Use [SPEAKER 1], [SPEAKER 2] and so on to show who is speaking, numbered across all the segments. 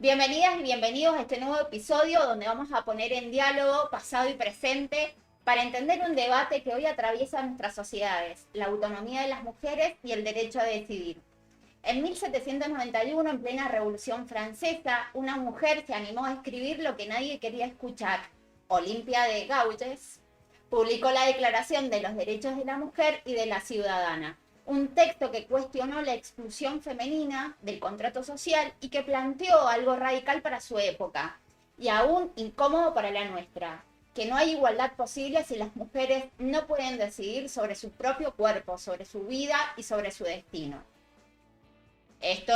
[SPEAKER 1] Bienvenidas y bienvenidos a este nuevo episodio donde vamos a poner en diálogo pasado y presente para entender un debate que hoy atraviesa nuestras sociedades, la autonomía de las mujeres y el derecho a decidir. En 1791, en plena Revolución Francesa, una mujer se animó a escribir lo que nadie quería escuchar. Olimpia de Gauges publicó la Declaración de los Derechos de la Mujer y de la Ciudadana, un texto que cuestionó la exclusión femenina del contrato social y que planteó algo radical para su época, y aún incómodo para la nuestra, que no hay igualdad posible si las mujeres no pueden decidir sobre su propio cuerpo, sobre su vida y sobre su destino. Este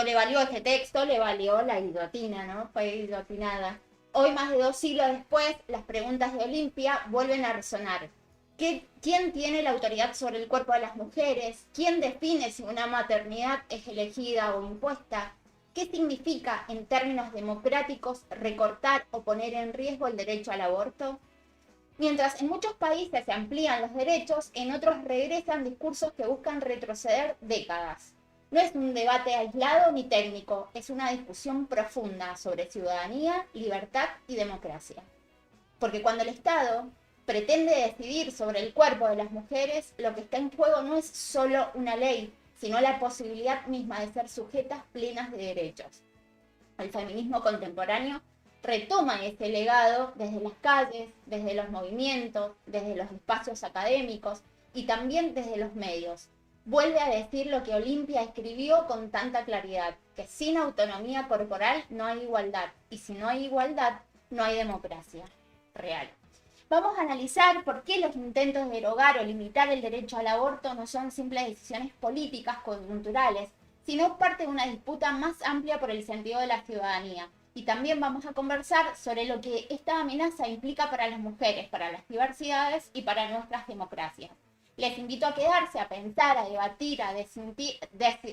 [SPEAKER 1] texto le valió la guillotina, ¿no? Fue guillotinada. Hoy, más de 2 siglos después, las preguntas de Olimpia vuelven a resonar. ¿Quién tiene la autoridad sobre el cuerpo de las mujeres? ¿Quién define si una maternidad es elegida o impuesta? ¿Qué significa, en términos democráticos, recortar o poner en riesgo el derecho al aborto? Mientras en muchos países se amplían los derechos, en otros regresan discursos que buscan retroceder décadas. No es un debate aislado ni técnico, es una discusión profunda sobre ciudadanía, libertad y democracia. Porque cuando el Estado pretende decidir sobre el cuerpo de las mujeres, lo que está en juego no es solo una ley, sino la posibilidad misma de ser sujetas plenas de derechos. El feminismo contemporáneo retoma ese legado desde las calles, desde los movimientos, desde los espacios académicos y también desde los medios. Vuelve a decir lo que Olimpia escribió con tanta claridad, que sin autonomía corporal no hay igualdad, y si no hay igualdad, no hay democracia real. Vamos a analizar por qué los intentos de derogar o limitar el derecho al aborto no son simples decisiones políticas coyunturales, sino parte de una disputa más amplia por el sentido de la ciudadanía. Y también vamos a conversar sobre lo que esta amenaza implica para las mujeres, para las diversidades y para nuestras democracias. Les invito a quedarse, a pensar, a debatir, a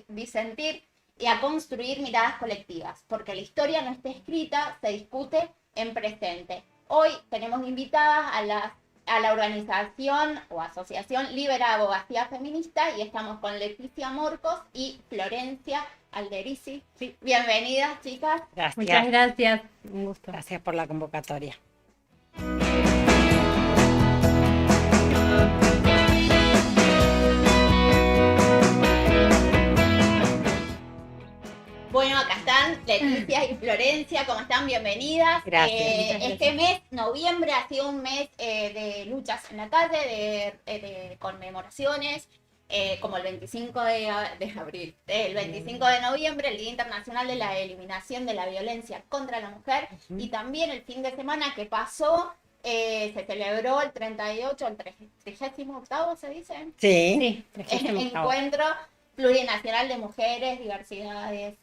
[SPEAKER 1] disentir y a construir miradas colectivas, porque la historia no está escrita, se discute en presente. Hoy tenemos invitadas a la organización o asociación Libera Abogacía Feminista y estamos con Leticia Morcos y Florencia Alderici. Sí. Bienvenidas, chicas.
[SPEAKER 2] Gracias.
[SPEAKER 3] Muchas gracias, un gusto.
[SPEAKER 2] Gracias por la convocatoria.
[SPEAKER 1] Bueno, acá están Leticia y Florencia, ¿cómo están? Bienvenidas.
[SPEAKER 2] Gracias.
[SPEAKER 1] Este mes, noviembre, ha sido un mes de luchas en la calle, de conmemoraciones, como el 25 de abril, el 25 de noviembre, el Día Internacional de la Eliminación de la Violencia contra la Mujer, y también el fin de semana que pasó, se celebró el 38, el 38º, ¿se dice?
[SPEAKER 2] Sí,
[SPEAKER 1] Encuentro Plurinacional de Mujeres, Diversidades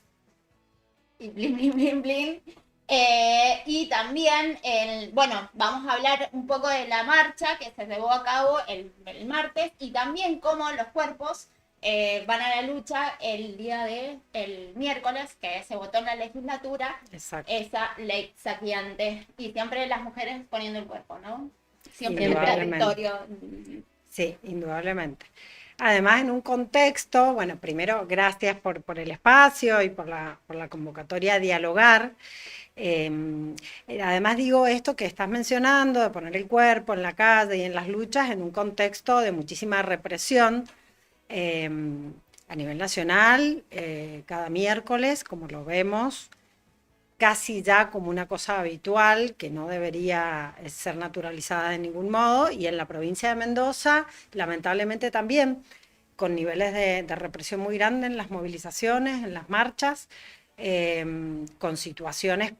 [SPEAKER 1] y blin, blin, blin, blin. Y también, bueno, vamos a hablar un poco de la marcha que se llevó a cabo el martes y también cómo los cuerpos van a la lucha el miércoles, que se votó en la legislatura.
[SPEAKER 2] exacto.
[SPEAKER 1] Esa ley saqueante. Y siempre las mujeres poniendo el cuerpo, ¿no? Siempre en el
[SPEAKER 2] Indudablemente.
[SPEAKER 1] territorio.
[SPEAKER 2] Sí, indudablemente. Además, en un contexto, bueno, primero, gracias por el espacio y por la convocatoria a dialogar. Además digo esto que estás mencionando, de poner el cuerpo en la calle y en las luchas, en un contexto de muchísima represión a nivel nacional, cada miércoles, como lo vemos, casi ya como una cosa habitual que no debería ser naturalizada de ningún modo, y en la provincia de Mendoza, lamentablemente también, con niveles de represión muy grandes en las movilizaciones, en las marchas, con situaciones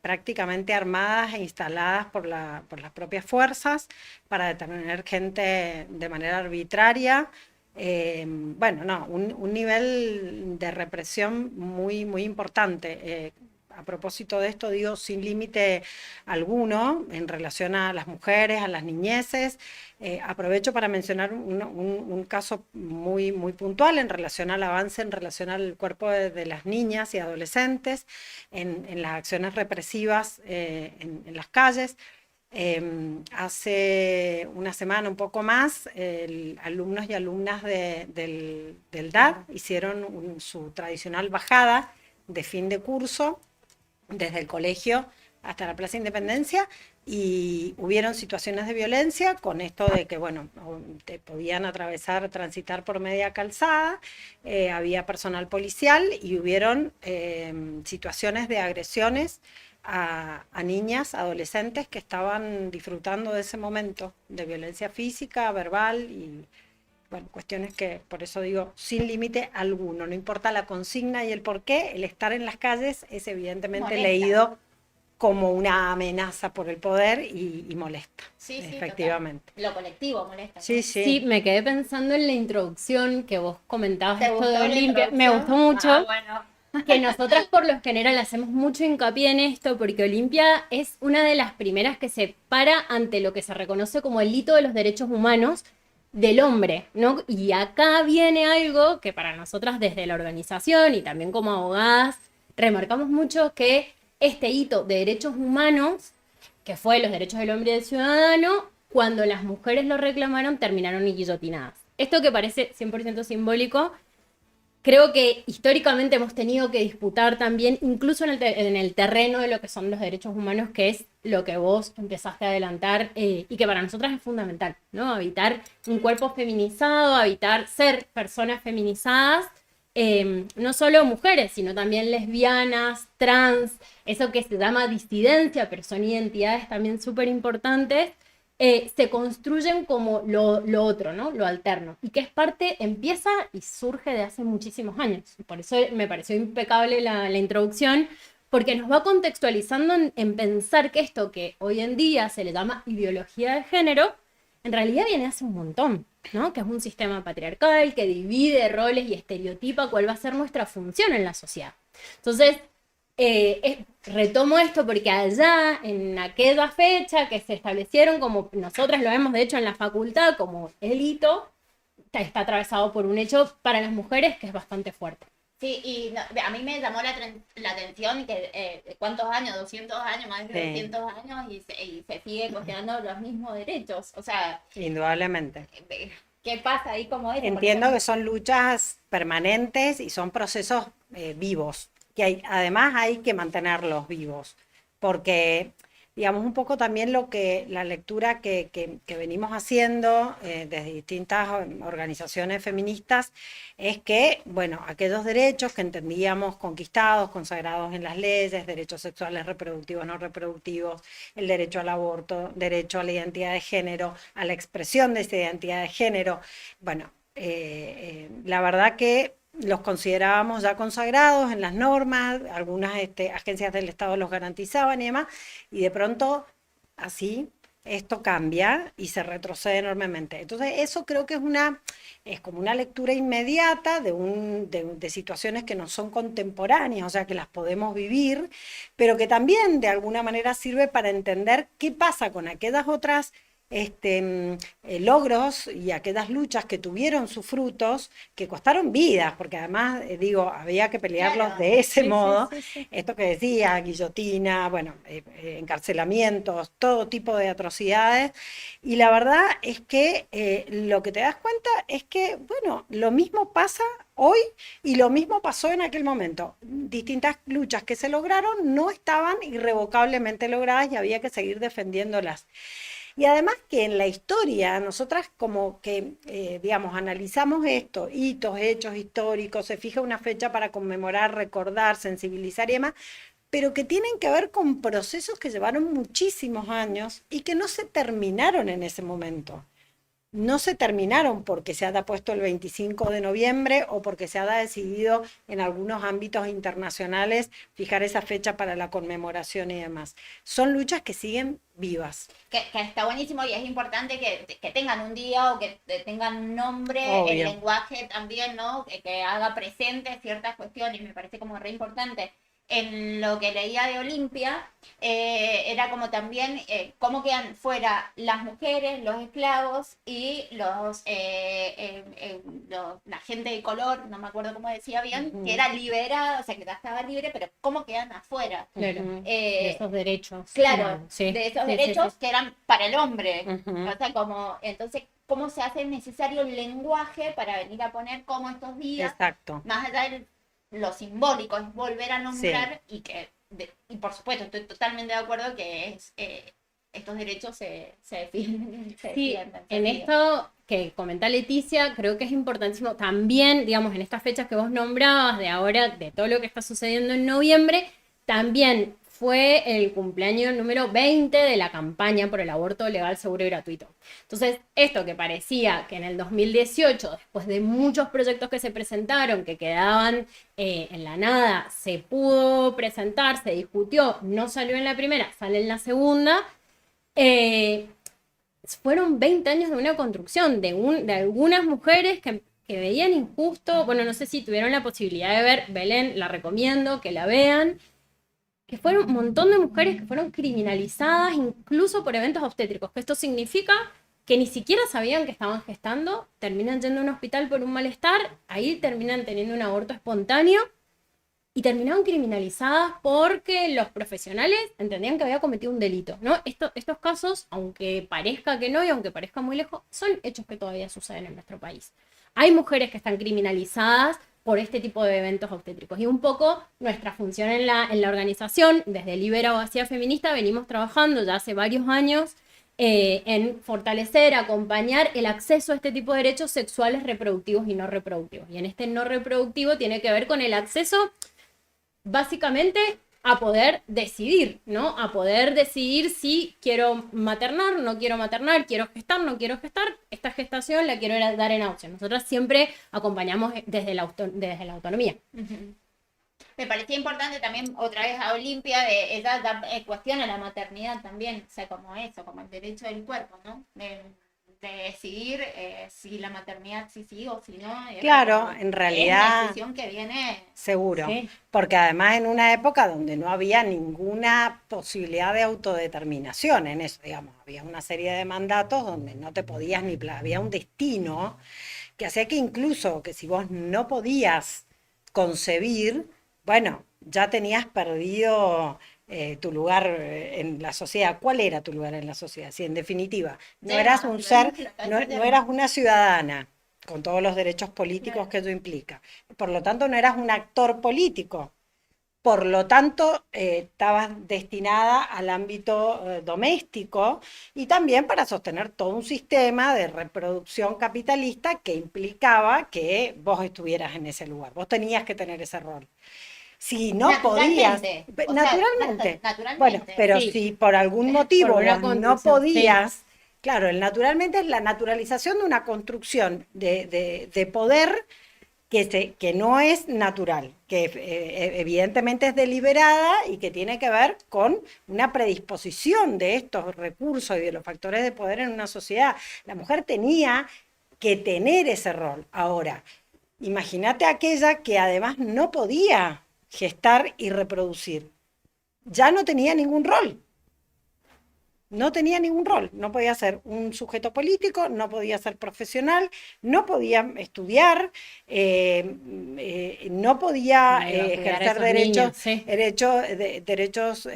[SPEAKER 2] prácticamente armadas e instaladas por las propias fuerzas para detener gente de manera arbitraria. Un nivel de represión muy, muy importante. A propósito de esto, digo, sin límite alguno en relación a las mujeres, a las niñeces. Aprovecho para mencionar un caso muy, muy puntual en relación al avance, en relación al cuerpo de las niñas y adolescentes, en las acciones represivas en las calles. Hace una semana, un poco más, alumnos y alumnas del DAD hicieron su tradicional bajada de fin de curso desde el colegio hasta la Plaza Independencia, y hubieron situaciones de violencia con esto de que, bueno, te podían transitar por media calzada, había personal policial y hubieron situaciones de agresiones a niñas, adolescentes que estaban disfrutando de ese momento de violencia física, verbal y, bueno, cuestiones que, por eso digo, sin límite alguno, no importa la consigna y el porqué, el estar en las calles es evidentemente
[SPEAKER 1] Molesta.
[SPEAKER 2] leído como una amenaza por el poder y molesta,
[SPEAKER 1] Sí,
[SPEAKER 2] efectivamente.
[SPEAKER 1] total. Lo colectivo molesta, ¿no?
[SPEAKER 2] Sí,
[SPEAKER 3] Sí,
[SPEAKER 2] sí.
[SPEAKER 3] me quedé pensando en la introducción que vos comentabas,
[SPEAKER 1] ¿Te
[SPEAKER 3] esto
[SPEAKER 1] gustó
[SPEAKER 3] de
[SPEAKER 1] la
[SPEAKER 3] Olimpia. Me
[SPEAKER 1] introducción?
[SPEAKER 3] gustó mucho.
[SPEAKER 1] Ah, bueno.
[SPEAKER 3] Que nosotras por lo general hacemos mucho hincapié en esto porque Olimpia es una de las primeras que se para ante lo que se reconoce como el hito de los derechos humanos del hombre, ¿no? Y acá viene algo que para nosotras desde la organización y también como abogadas remarcamos mucho, que este hito de derechos humanos, que fue los derechos del hombre y del ciudadano, cuando las mujeres lo reclamaron terminaron guillotinadas. Esto que parece 100% simbólico, creo que históricamente hemos tenido que disputar también, incluso en el terreno de lo que son los derechos humanos, que es lo que vos empezaste a adelantar y que para nosotras es fundamental, ¿no? Habitar un cuerpo feminizado, habitar ser personas feminizadas, no solo mujeres, sino también lesbianas, trans, eso que se llama disidencia, pero son identidades también súper importantes. Se construyen como lo otro, ¿no? Lo alterno. Y que es parte, empieza y surge de hace muchísimos años. Por eso me pareció impecable la introducción, porque nos va contextualizando en pensar que esto que hoy en día se le llama ideología de género, en realidad viene hace un montón, ¿no? Que es un sistema patriarcal que divide roles y estereotipa cuál va a ser nuestra función en la sociedad. Entonces, retomo esto porque allá, en aquella fecha que se establecieron, como nosotras lo vemos de hecho en la facultad, como el hito, está atravesado por un hecho para las mujeres que es bastante fuerte.
[SPEAKER 1] Sí, y no, a mí me llamó la atención que ¿cuántos años? 200 años, más de
[SPEAKER 2] Sí.
[SPEAKER 1] 200 años, y se sigue cuestionando los mismos derechos. O sea,
[SPEAKER 2] Indudablemente.
[SPEAKER 1] ¿qué pasa ahí como eso?
[SPEAKER 2] Entiendo que son luchas permanentes y son procesos vivos, que además hay que mantenerlos vivos, porque, digamos, un poco también la lectura que venimos haciendo desde distintas organizaciones feministas es que, bueno, aquellos derechos que entendíamos conquistados, consagrados en las leyes, derechos sexuales, reproductivos, no reproductivos, el derecho al aborto, derecho a la identidad de género, a la expresión de esa identidad de género, bueno, la verdad que los considerábamos ya consagrados en las normas, algunas agencias del Estado los garantizaban y demás, y de pronto así esto cambia y se retrocede enormemente. Entonces eso creo que es como una lectura inmediata de situaciones que no son contemporáneas, o sea que las podemos vivir, pero que también de alguna manera sirve para entender qué pasa con aquellas otras logros y aquellas luchas que tuvieron sus frutos, que costaron vidas, porque además, digo, había que pelearlos
[SPEAKER 1] Claro.
[SPEAKER 2] de ese
[SPEAKER 3] Sí,
[SPEAKER 2] modo.
[SPEAKER 3] sí, sí, sí.
[SPEAKER 2] Esto que decía, guillotina, bueno, encarcelamientos, todo tipo de atrocidades. Y la verdad es que lo que te das cuenta es que, bueno, lo mismo pasa hoy y lo mismo pasó en aquel momento. Distintas luchas que se lograron no estaban irrevocablemente logradas y había que seguir defendiéndolas. Y además que en la historia, nosotras como que, digamos, analizamos esto, hitos, hechos históricos, se fija una fecha para conmemorar, recordar, sensibilizar y demás, pero que tienen que ver con procesos que llevaron muchísimos años y que no se terminaron en ese momento. No se terminaron porque se haya puesto el 25 de noviembre o porque se haya decidido en algunos ámbitos internacionales fijar esa fecha para la conmemoración y demás. Son luchas que siguen vivas.
[SPEAKER 1] Que está buenísimo y es importante que tengan un día o que tengan un nombre,
[SPEAKER 2] Obvio.
[SPEAKER 1] el lenguaje también, ¿no? Que haga presente ciertas cuestiones, me parece como re importante. En lo que leía de Olimpia, era como también cómo quedan fuera las mujeres, los esclavos y la gente de color, no me acuerdo cómo decía bien, que era liberada, o sea, que ya estaba libre, pero cómo quedan afuera.
[SPEAKER 3] Claro. De esos derechos.
[SPEAKER 1] Claro,
[SPEAKER 3] Sí.
[SPEAKER 1] de esos
[SPEAKER 3] Sí, sí,
[SPEAKER 1] derechos
[SPEAKER 3] sí.
[SPEAKER 1] que eran para el hombre.
[SPEAKER 2] Ujú.
[SPEAKER 1] O sea, como, entonces, ¿cómo se hace necesario el lenguaje para venir a poner como estos días,
[SPEAKER 2] Exacto.
[SPEAKER 1] más allá de lo simbólico, es volver a nombrar y que y por supuesto, estoy totalmente de acuerdo que estos derechos se defienden.
[SPEAKER 3] Sí, en esto que comenta Leticia, creo que es importantísimo también, digamos, en estas fechas que vos nombrabas, de ahora, de todo lo que está sucediendo en noviembre, también fue el cumpleaños número 20 de la campaña por el aborto legal, seguro y gratuito. Entonces, esto que parecía que en el 2018, después de muchos proyectos que se presentaron, que quedaban en la nada, se pudo presentar, se discutió, no salió en la primera, sale en la segunda. Fueron 20 años de una construcción, de algunas mujeres que veían injusto, bueno, no sé si tuvieron la posibilidad de ver, Belén, la recomiendo, que la vean, que fueron un montón de mujeres que fueron criminalizadas incluso por eventos obstétricos, que esto significa que ni siquiera sabían que estaban gestando, terminan yendo a un hospital por un malestar, ahí terminan teniendo un aborto espontáneo, y terminaron criminalizadas porque los profesionales entendían que había cometido un delito, ¿no? Estos casos, aunque parezca que no y aunque parezca muy lejos, son hechos que todavía suceden en nuestro país. Hay mujeres que están criminalizadas por este tipo de eventos obstétricos. Y un poco nuestra función en la organización, desde Libera Abogacía Feminista, venimos trabajando ya hace varios años en fortalecer, acompañar el acceso a este tipo de derechos sexuales reproductivos y no reproductivos. Y en este no reproductivo tiene que ver con el acceso básicamente a poder decidir, ¿no? A poder decidir si quiero maternar, no quiero maternar, quiero gestar, no quiero gestar, esta gestación la quiero dar en adopción. Nosotras siempre acompañamos desde la autonomía.
[SPEAKER 1] Uh-huh. Me parecía importante también otra vez a Olimpia, ella cuestiona la maternidad también, o sea, como eso, como el derecho del cuerpo, ¿no? De decidir si la maternidad sí o si no.
[SPEAKER 2] Claro, en realidad.
[SPEAKER 1] Es una decisión que viene.
[SPEAKER 2] Seguro,
[SPEAKER 3] Sí.
[SPEAKER 2] porque además en una época donde no había ninguna posibilidad de autodeterminación en eso, digamos, había una serie de mandatos donde no te podías había un destino que hacía que incluso que si vos no podías concebir, bueno, ya tenías perdido tu lugar en la sociedad. ¿Cuál era tu lugar en la sociedad? Si en definitiva no eras un ser, no eras una ciudadana con todos los derechos políticos que ello implica. Por lo tanto, no eras un actor político. Por lo tanto, estabas destinada al ámbito doméstico y también para sostener todo un sistema de reproducción capitalista que implicaba que vos estuvieras en ese lugar. Vos tenías que tener ese rol. Si no podías, naturalmente. Bueno, pero
[SPEAKER 3] sí.
[SPEAKER 2] Si por algún motivo
[SPEAKER 3] Por una
[SPEAKER 2] vos no
[SPEAKER 3] condición,
[SPEAKER 2] podías,
[SPEAKER 3] sí.
[SPEAKER 2] claro, el naturalmente es la naturalización de una construcción de poder que no es natural, que evidentemente es deliberada y que tiene que ver con una predisposición de estos recursos y de los factores de poder en una sociedad. La mujer tenía que tener ese rol. Ahora, imagínate aquella que además no podía gestar y reproducir. Ya no tenía ningún rol. No tenía ningún rol, no podía ser un sujeto político, no podía ser profesional, no podía estudiar, no podía ejercer derechos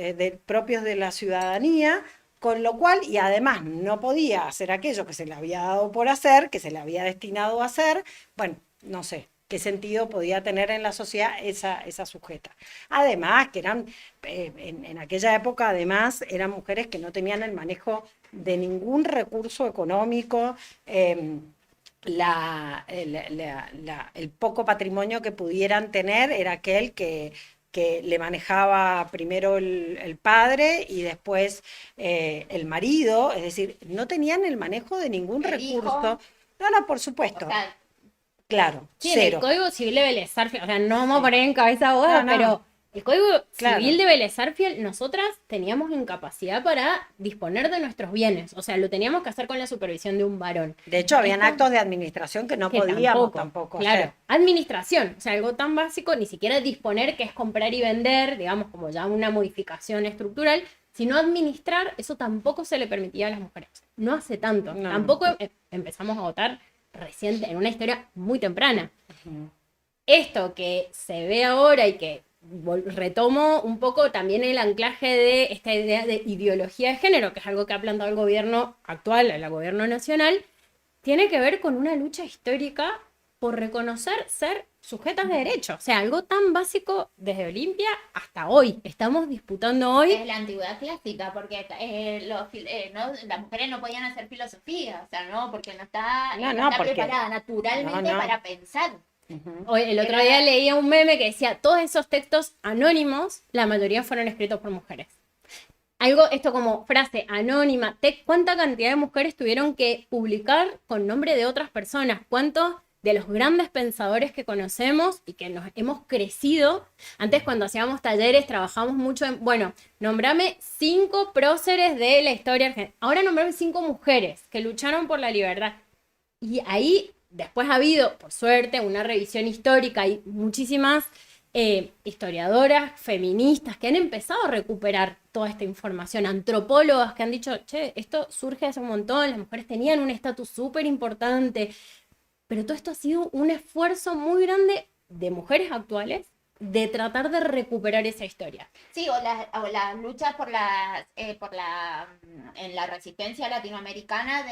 [SPEAKER 2] propios de la ciudadanía, con lo cual, y además no podía hacer aquello que se le había dado por hacer, que se le había destinado a hacer, bueno, no sé. ¿Qué sentido podía tener en la sociedad esa sujeta? Además, que eran, en aquella época, además, eran mujeres que no tenían el manejo de ningún recurso económico, el poco patrimonio que pudieran tener era aquel que le manejaba primero el padre y después el marido, es decir, no tenían el manejo de ningún recurso. No, por supuesto.
[SPEAKER 1] O sea,
[SPEAKER 2] claro,
[SPEAKER 3] sí,
[SPEAKER 2] cero.
[SPEAKER 3] en el Código Civil de Vélez Sarsfield, o sea, no vamos a poner en cabeza abogada,
[SPEAKER 2] No.
[SPEAKER 3] pero el Código
[SPEAKER 2] Claro.
[SPEAKER 3] Civil de Vélez Sarsfield, nosotras teníamos incapacidad para disponer de nuestros bienes, o sea, lo teníamos que hacer con la supervisión de un varón.
[SPEAKER 2] De hecho, habían actos de administración que no podíamos tampoco
[SPEAKER 3] claro,
[SPEAKER 2] hacer.
[SPEAKER 3] administración, o sea, algo tan básico, ni siquiera disponer, que es comprar y vender, digamos, como ya una modificación estructural, sino administrar, eso tampoco se le permitía a las mujeres. No hace tanto,
[SPEAKER 2] No.
[SPEAKER 3] tampoco empezamos a votar reciente, en una historia muy temprana.
[SPEAKER 2] Uh-huh.
[SPEAKER 3] Esto que se ve ahora y que retomo un poco también el anclaje de esta idea de ideología de género, que es algo que ha planteado el gobierno actual, el gobierno nacional, tiene que ver con una lucha histórica por reconocer ser sujetas de derecho. O sea, algo tan básico desde Olimpia hasta hoy. Estamos disputando hoy.
[SPEAKER 1] Es la antigüedad clásica, porque las mujeres no podían hacer filosofía, o sea, no, porque no está,
[SPEAKER 2] No,
[SPEAKER 1] no
[SPEAKER 2] no,
[SPEAKER 1] está
[SPEAKER 2] porque
[SPEAKER 1] preparada naturalmente
[SPEAKER 2] no.
[SPEAKER 1] para pensar.
[SPEAKER 2] Ujú.
[SPEAKER 3] El otro día leía un meme que decía, todos esos textos anónimos, la mayoría fueron escritos por mujeres. Esto como frase anónima, ¿cuánta cantidad de mujeres tuvieron que publicar con nombre de otras personas? ¿Cuántos de los grandes pensadores que conocemos y que nos hemos crecido? Antes cuando hacíamos talleres trabajábamos mucho en, bueno, nombrame 5 próceres de la historia argentina. Ahora nombrame 5 mujeres que lucharon por la libertad. Y ahí después ha habido, por suerte, una revisión histórica. Hay muchísimas historiadoras, feministas, que han empezado a recuperar toda esta información, antropólogas que han dicho, che, esto surge hace un montón, las mujeres tenían un estatus súper importante, pero todo esto ha sido un esfuerzo muy grande de mujeres actuales de tratar de recuperar esa historia.
[SPEAKER 1] Sí, o las luchas en la resistencia latinoamericana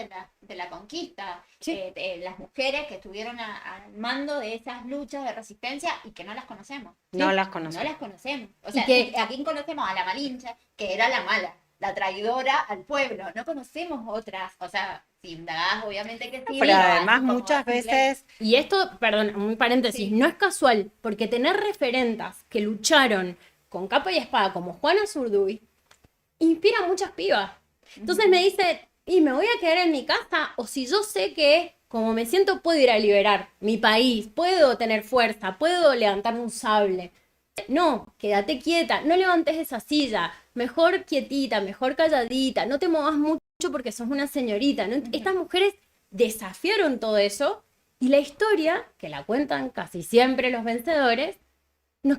[SPEAKER 1] de la conquista.
[SPEAKER 3] Sí.
[SPEAKER 1] De las mujeres que estuvieron al mando de esas luchas de resistencia y que no las conocemos.
[SPEAKER 2] No
[SPEAKER 3] Sí.
[SPEAKER 2] las conocemos.
[SPEAKER 1] No las conocemos. O
[SPEAKER 3] Y
[SPEAKER 1] sea,
[SPEAKER 3] que-
[SPEAKER 1] ¿a quién conocemos? A la Malinche, que era la mala, la traidora al pueblo. No conocemos otras. O sea, si indagás, obviamente que sí.
[SPEAKER 2] Pero
[SPEAKER 1] así
[SPEAKER 2] además
[SPEAKER 1] como
[SPEAKER 2] muchas
[SPEAKER 1] simple-
[SPEAKER 2] veces,
[SPEAKER 3] Y esto, perdón, un paréntesis,
[SPEAKER 1] Sí.
[SPEAKER 3] no es casual, porque tener referentas que lucharon con capa y espada como Juana Zurduy inspira a muchas pibas. Entonces me dice, y me voy a quedar en mi casa, o si yo sé que como me siento puedo ir a liberar mi país, puedo tener fuerza, puedo levantarme un sable. No, quédate quieta, no levantes esa silla, mejor quietita, mejor calladita, no te muevas mucho porque sos una señorita, ¿no? Estas mujeres desafiaron todo eso y la historia, que la cuentan casi siempre los vencedores, nos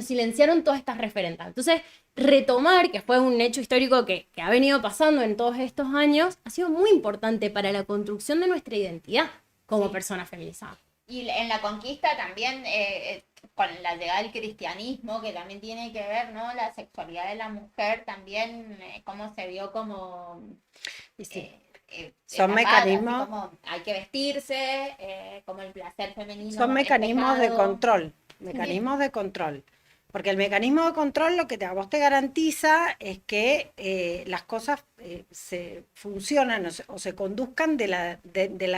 [SPEAKER 3] silenciaron todas estas referentes. Entonces, retomar, que fue un hecho histórico que ha venido pasando en todos estos años, ha sido muy importante para la construcción de nuestra identidad como
[SPEAKER 1] Sí.
[SPEAKER 3] personas feminizadas.
[SPEAKER 1] Y en la conquista también, con la llegada del cristianismo, que también tiene que ver, ¿no? La sexualidad de la mujer también, cómo se vio como
[SPEAKER 2] y sí,
[SPEAKER 1] tapada,
[SPEAKER 2] son
[SPEAKER 1] así
[SPEAKER 2] mecanismos,
[SPEAKER 1] como hay que vestirse, como el placer femenino
[SPEAKER 2] son
[SPEAKER 1] es
[SPEAKER 2] mecanismos de
[SPEAKER 1] pecado.
[SPEAKER 2] control, mecanismos de control. Porque el mecanismo de control lo que a vos te garantiza es que las cosas se funcionan o se conduzcan de la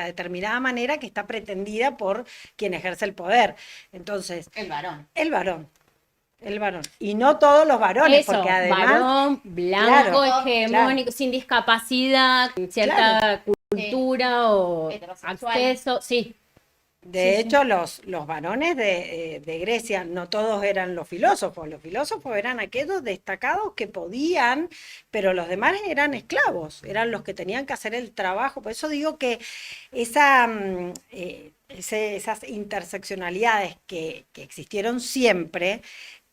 [SPEAKER 2] determinada manera que está pretendida por quien ejerce el poder. Entonces,
[SPEAKER 1] El varón.
[SPEAKER 2] el varón. Y no todos los varones,
[SPEAKER 3] Eso,
[SPEAKER 2] porque además,
[SPEAKER 3] varón, blanco,
[SPEAKER 1] Claro,
[SPEAKER 3] hegemónico, sin discapacidad, cierta cultura o
[SPEAKER 1] Heterosexual.
[SPEAKER 3] acceso, sí.
[SPEAKER 2] de
[SPEAKER 3] Sí,
[SPEAKER 2] hecho, los varones de Grecia, no todos eran los filósofos eran aquellos destacados que podían, pero los demás eran esclavos, eran los que tenían que hacer el trabajo. Por eso digo que esas interseccionalidades que existieron siempre,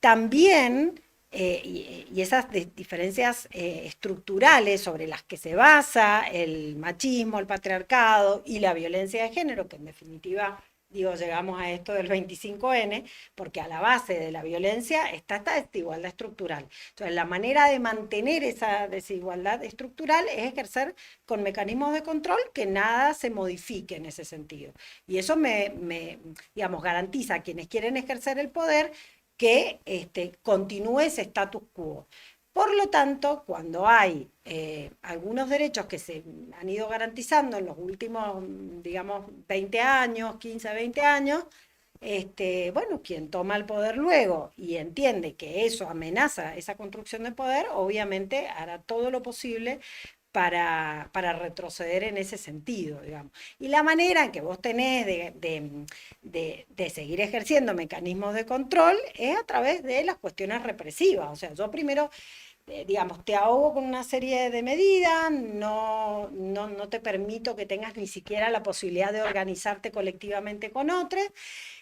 [SPEAKER 2] también, y esas diferencias estructurales sobre las que se basa el machismo, el patriarcado y la violencia de género, que en definitiva, digo, llegamos a esto del 25N, porque a la base de la violencia está esta desigualdad estructural. Entonces, la manera de mantener esa desigualdad estructural es ejercer con mecanismos de control que nada se modifique en ese sentido. Y eso digamos, garantiza a quienes quieren ejercer el poder que continúe ese status quo. Por lo tanto, cuando hay algunos derechos que se han ido garantizando en los últimos, digamos, 20 años, 15, 20 años, bueno, quien toma el poder luego y entiende que eso amenaza esa construcción de poder, obviamente hará todo lo posible para retroceder en ese sentido, digamos. Y la manera en que vos tenés de seguir ejerciendo mecanismos de control es a través de las cuestiones represivas. O sea, yo primero, digamos, te ahogo con una serie de medidas, no te permito que tengas ni siquiera la posibilidad de organizarte colectivamente con otros,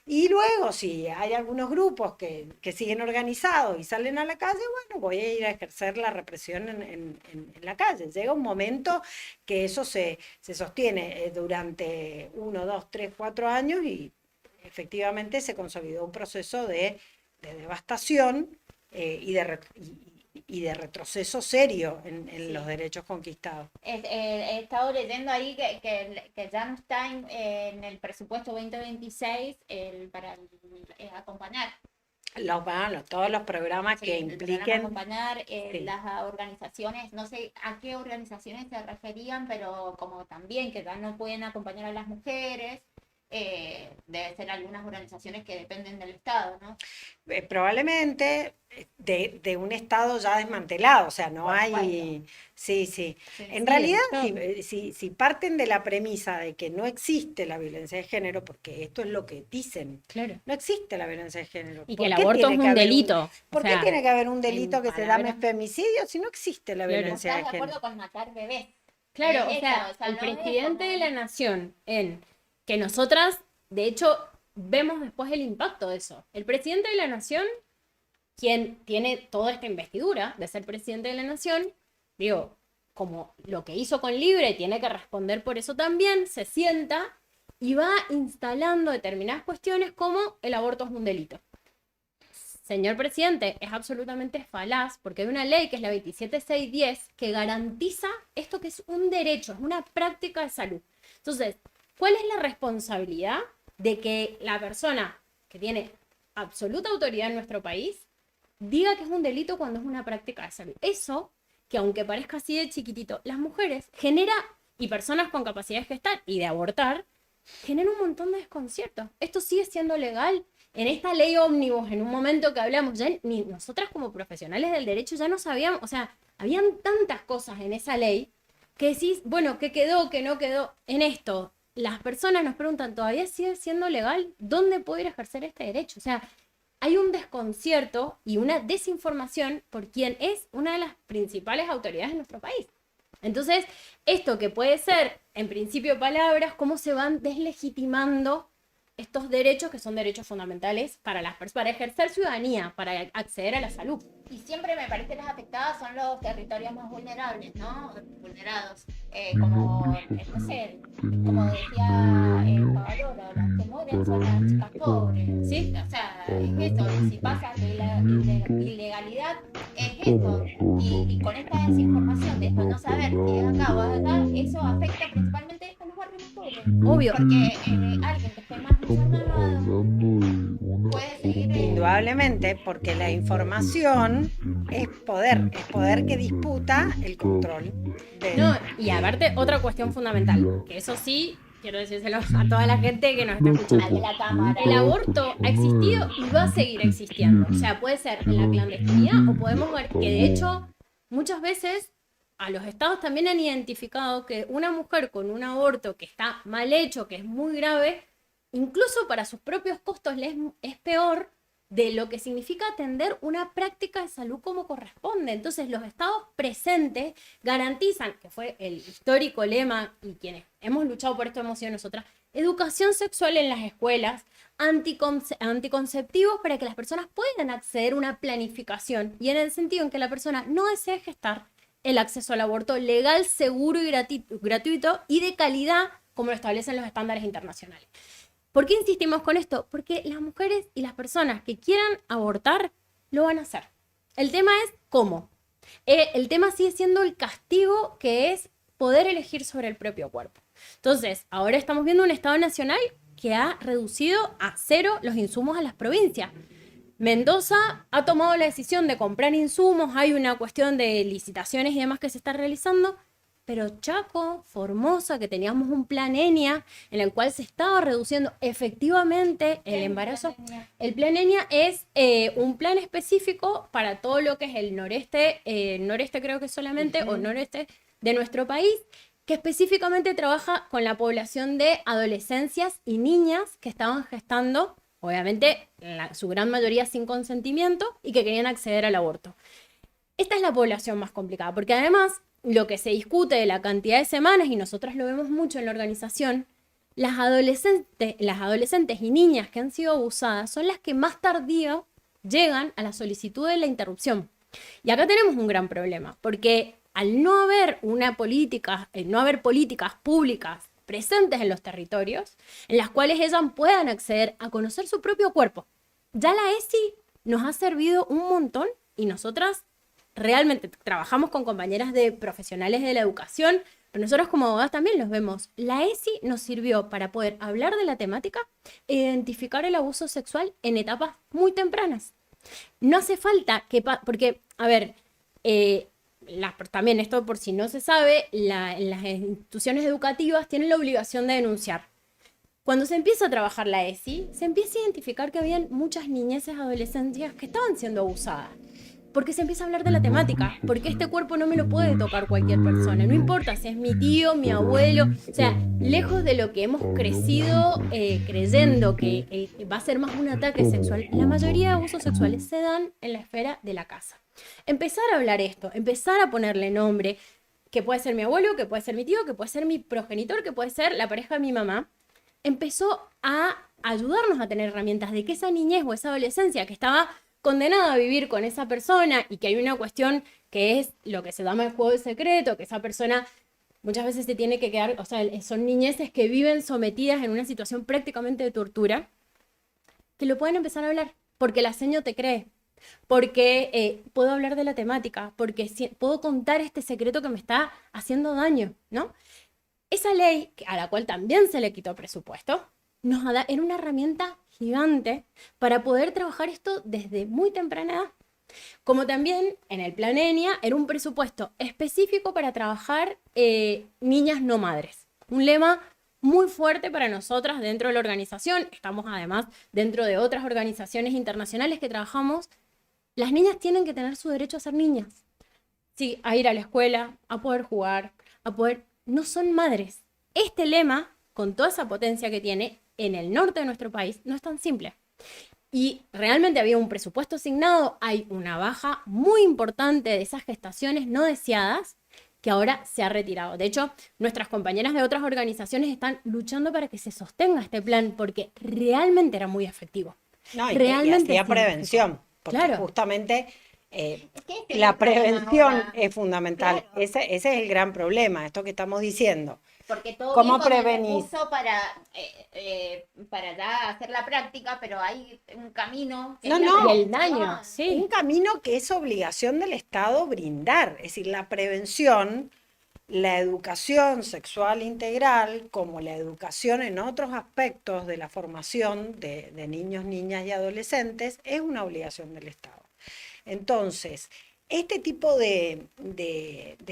[SPEAKER 2] y luego, si hay algunos grupos que siguen organizados y salen a la calle, bueno, voy a ir a ejercer la represión en la calle. Llega un momento que eso se sostiene durante 1, 2, 3, 4 años y efectivamente se consolidó un proceso de devastación y y de retroceso serio en los derechos conquistados.
[SPEAKER 1] He estado leyendo ahí que ya no está en el presupuesto 2026 para acompañar.
[SPEAKER 2] Todos los programas
[SPEAKER 1] Sí,
[SPEAKER 2] que
[SPEAKER 1] el programa
[SPEAKER 2] impliquen...
[SPEAKER 1] acompañar
[SPEAKER 2] Sí.
[SPEAKER 1] las organizaciones, no sé a qué organizaciones se referían, pero como también que ya no pueden acompañar a las mujeres, debe ser algunas organizaciones que dependen del Estado, ¿no?
[SPEAKER 2] Probablemente de un Estado ya desmantelado, o sea, no
[SPEAKER 1] Por
[SPEAKER 2] hay...
[SPEAKER 1] supuesto.
[SPEAKER 2] Sí, sí.
[SPEAKER 1] Sí.
[SPEAKER 2] En
[SPEAKER 3] Sí,
[SPEAKER 2] realidad,
[SPEAKER 3] el Estado.
[SPEAKER 2] si parten de la premisa de que no existe la violencia de género, porque esto es lo que dicen,
[SPEAKER 3] Claro.
[SPEAKER 2] no existe la violencia de género.
[SPEAKER 3] Y que
[SPEAKER 2] ¿Por
[SPEAKER 3] el
[SPEAKER 2] qué
[SPEAKER 3] aborto
[SPEAKER 2] tiene
[SPEAKER 3] es
[SPEAKER 2] que
[SPEAKER 3] un
[SPEAKER 2] haber
[SPEAKER 3] delito.
[SPEAKER 2] ¿Por
[SPEAKER 3] o
[SPEAKER 2] qué
[SPEAKER 3] sea,
[SPEAKER 2] tiene que haber un
[SPEAKER 3] en
[SPEAKER 2] delito que se llame
[SPEAKER 3] palabras-
[SPEAKER 2] femicidio si no existe la
[SPEAKER 3] Claro.
[SPEAKER 2] violencia
[SPEAKER 1] ¿Estás
[SPEAKER 2] de
[SPEAKER 1] de
[SPEAKER 2] género?
[SPEAKER 1] acuerdo con matar bebés?
[SPEAKER 3] Claro,
[SPEAKER 1] Es
[SPEAKER 3] o sea,
[SPEAKER 1] esa,
[SPEAKER 3] el
[SPEAKER 1] no es
[SPEAKER 3] presidente
[SPEAKER 1] como-
[SPEAKER 3] de la nación, que nosotras, de hecho, vemos después el impacto de eso. El presidente de la nación, quien tiene toda esta investidura de ser presidente de la nación, digo, como lo que hizo con Libre, tiene que responder por eso también, se sienta y va instalando determinadas cuestiones como el aborto es un delito. Señor presidente, es absolutamente falaz porque hay una ley que es la 27610 que garantiza esto que es un derecho, es una práctica de salud. Entonces, ¿cuál es la responsabilidad de que la persona que tiene absoluta autoridad en nuestro país diga que es un delito cuando es una práctica de salud? Eso, que aunque parezca así de chiquitito, las mujeres genera, y personas con capacidad de gestar y de abortar, genera un montón de desconcierto. Esto sigue siendo legal. En esta ley ómnibus, en un momento que hablamos, ya ni nosotras como profesionales del derecho ya no sabíamos, o sea, habían tantas cosas en esa ley que decís, bueno, ¿qué quedó, qué no quedó? En esto, las personas nos preguntan, ¿todavía sigue siendo legal? ¿Dónde puedo ir a ejercer este derecho? O sea, hay un desconcierto y una desinformación por quien es una de las principales autoridades de nuestro país. Entonces, esto que puede ser, en principio, palabras, cómo se van deslegitimando estos derechos que son derechos fundamentales para las personas, para ejercer ciudadanía, para acceder a la salud.
[SPEAKER 1] Y siempre me parece que las afectadas son los territorios más vulnerables, ¿no? Vulnerados. Como, no sé, como decía Favaloro, las que mueren son las chicas pobres, ¿sí? O sea, es eso, si pasa de la ilegalidad, es eso. Y con esta desinformación de esto no saber si es acá o es allá, eso afecta principalmente a los barrios más pobres.
[SPEAKER 3] Obvio.
[SPEAKER 1] Porque alguien que esté más informado puede seguir...
[SPEAKER 2] Indudablemente, porque la información es poder que disputa el control.
[SPEAKER 3] No, y aparte, otra cuestión fundamental, que eso sí, quiero decírselo a toda la gente que nos está
[SPEAKER 1] Al de
[SPEAKER 3] escuchando.
[SPEAKER 1] la cámara.
[SPEAKER 3] El aborto ha existido y va a seguir existiendo. O sea, puede ser en la clandestinidad o podemos ver que de hecho muchas veces a los estados también han identificado que una mujer con un aborto que está mal hecho, que es muy grave, incluso para sus propios costos es peor de lo que significa atender una práctica de salud como corresponde. Entonces, los estados presentes garantizan, que fue el histórico lema, y quienes hemos luchado por esto hemos sido nosotras, educación sexual en las escuelas, anticonceptivos para que las personas puedan acceder a una planificación, y en el sentido en que la persona no desee gestar, el acceso al aborto legal, seguro y gratuito y de calidad, como lo establecen los estándares internacionales. ¿Por qué insistimos con esto? Porque las mujeres y las personas que quieran abortar lo van a hacer. El tema es cómo. El tema sigue siendo el castigo, que es poder elegir sobre el propio cuerpo. Entonces, ahora estamos viendo un Estado nacional que ha reducido a cero los insumos a las provincias. Mendoza ha tomado la decisión de comprar insumos, hay una cuestión de licitaciones y demás que se está realizando, pero Chaco, Formosa, que teníamos un plan ENIA en el cual se estaba reduciendo efectivamente el embarazo. El plan ENIA es un plan específico para todo lo que es el noreste creo que solamente, o noroeste de nuestro país, que específicamente trabaja con la población de adolescencias y niñas que estaban gestando, obviamente su gran mayoría sin consentimiento, y que querían acceder al aborto. Esta es la población más complicada, porque además lo que se discute de la cantidad de semanas, y nosotros lo vemos mucho en la organización, las adolescentes y niñas que han sido abusadas son las que más tardío llegan a la solicitud de la interrupción. Y acá tenemos un gran problema, porque al no haber políticas públicas presentes en los territorios, en las cuales ellas puedan acceder a conocer su propio cuerpo, ya la ESI nos ha servido un montón y nosotras realmente trabajamos con compañeras de profesionales de la educación, pero nosotros como abogados también los vemos. La ESI nos sirvió para poder hablar de la temática e identificar el abuso sexual en etapas muy tempranas. No hace falta que... porque, a ver, también esto por si no se sabe, las instituciones educativas tienen la obligación de denunciar. Cuando se empieza a trabajar la ESI, se empieza a identificar que habían muchas niñeces, adolescencias que estaban siendo abusadas. Porque se empieza a hablar de la temática, porque este cuerpo no me lo puede tocar cualquier persona, no importa si es mi tío, mi abuelo, o sea, lejos de lo que hemos crecido creyendo que va a ser más un ataque sexual, la mayoría de abusos sexuales se dan en la esfera de la casa. Empezar a hablar esto, empezar a ponerle nombre, que puede ser mi abuelo, que puede ser mi tío, que puede ser mi progenitor, que puede ser la pareja de mi mamá, empezó a ayudarnos a tener herramientas de que esa niñez o esa adolescencia que estaba condenada a vivir con esa persona y que hay una cuestión que es lo que se llama el juego del secreto, que esa persona muchas veces se tiene que quedar, o sea, son niñeces que viven sometidas en una situación prácticamente de tortura, que lo pueden empezar a hablar, porque la seño te cree, porque puedo hablar de la temática, porque puedo contar este secreto que me está haciendo daño, ¿no? Esa ley, a la cual también se le quitó presupuesto, era una herramienta gigante para poder trabajar esto desde muy temprana edad. Como también en el Plan ENIA era un presupuesto específico para trabajar niñas no madres. Un lema muy fuerte para nosotras dentro de la organización. Estamos además dentro de otras organizaciones internacionales que trabajamos. Las niñas tienen que tener su derecho a ser niñas. Sí, a ir a la escuela, a poder jugar, a poder... No son madres. Este lema, con toda esa potencia que tiene, en el norte de nuestro país, no es tan simple. Y realmente había un presupuesto asignado, hay una baja muy importante de esas gestaciones no deseadas que ahora se ha retirado. De hecho, nuestras compañeras de otras organizaciones están luchando para que se sostenga este plan porque realmente era muy efectivo.
[SPEAKER 2] No, y
[SPEAKER 3] realmente
[SPEAKER 2] hacía prevención, porque
[SPEAKER 3] claro.
[SPEAKER 2] justamente
[SPEAKER 1] Es que
[SPEAKER 2] la prevención
[SPEAKER 1] ahora,
[SPEAKER 2] es fundamental.
[SPEAKER 1] claro.
[SPEAKER 2] Ese es el gran problema, esto que estamos diciendo.
[SPEAKER 1] Porque todo
[SPEAKER 2] ¿Cómo
[SPEAKER 1] bien con el
[SPEAKER 2] prevenís?
[SPEAKER 1] recurso para ya hacer la práctica, pero hay un camino que
[SPEAKER 2] No,
[SPEAKER 1] es la
[SPEAKER 2] no.
[SPEAKER 3] Y el
[SPEAKER 1] prevención.
[SPEAKER 3] daño, sí.
[SPEAKER 2] Un camino que es obligación del Estado brindar, es decir, la prevención, la educación sexual integral, como la educación en otros aspectos de la formación de niños, niñas y adolescentes, es una obligación del Estado. Entonces, este tipo de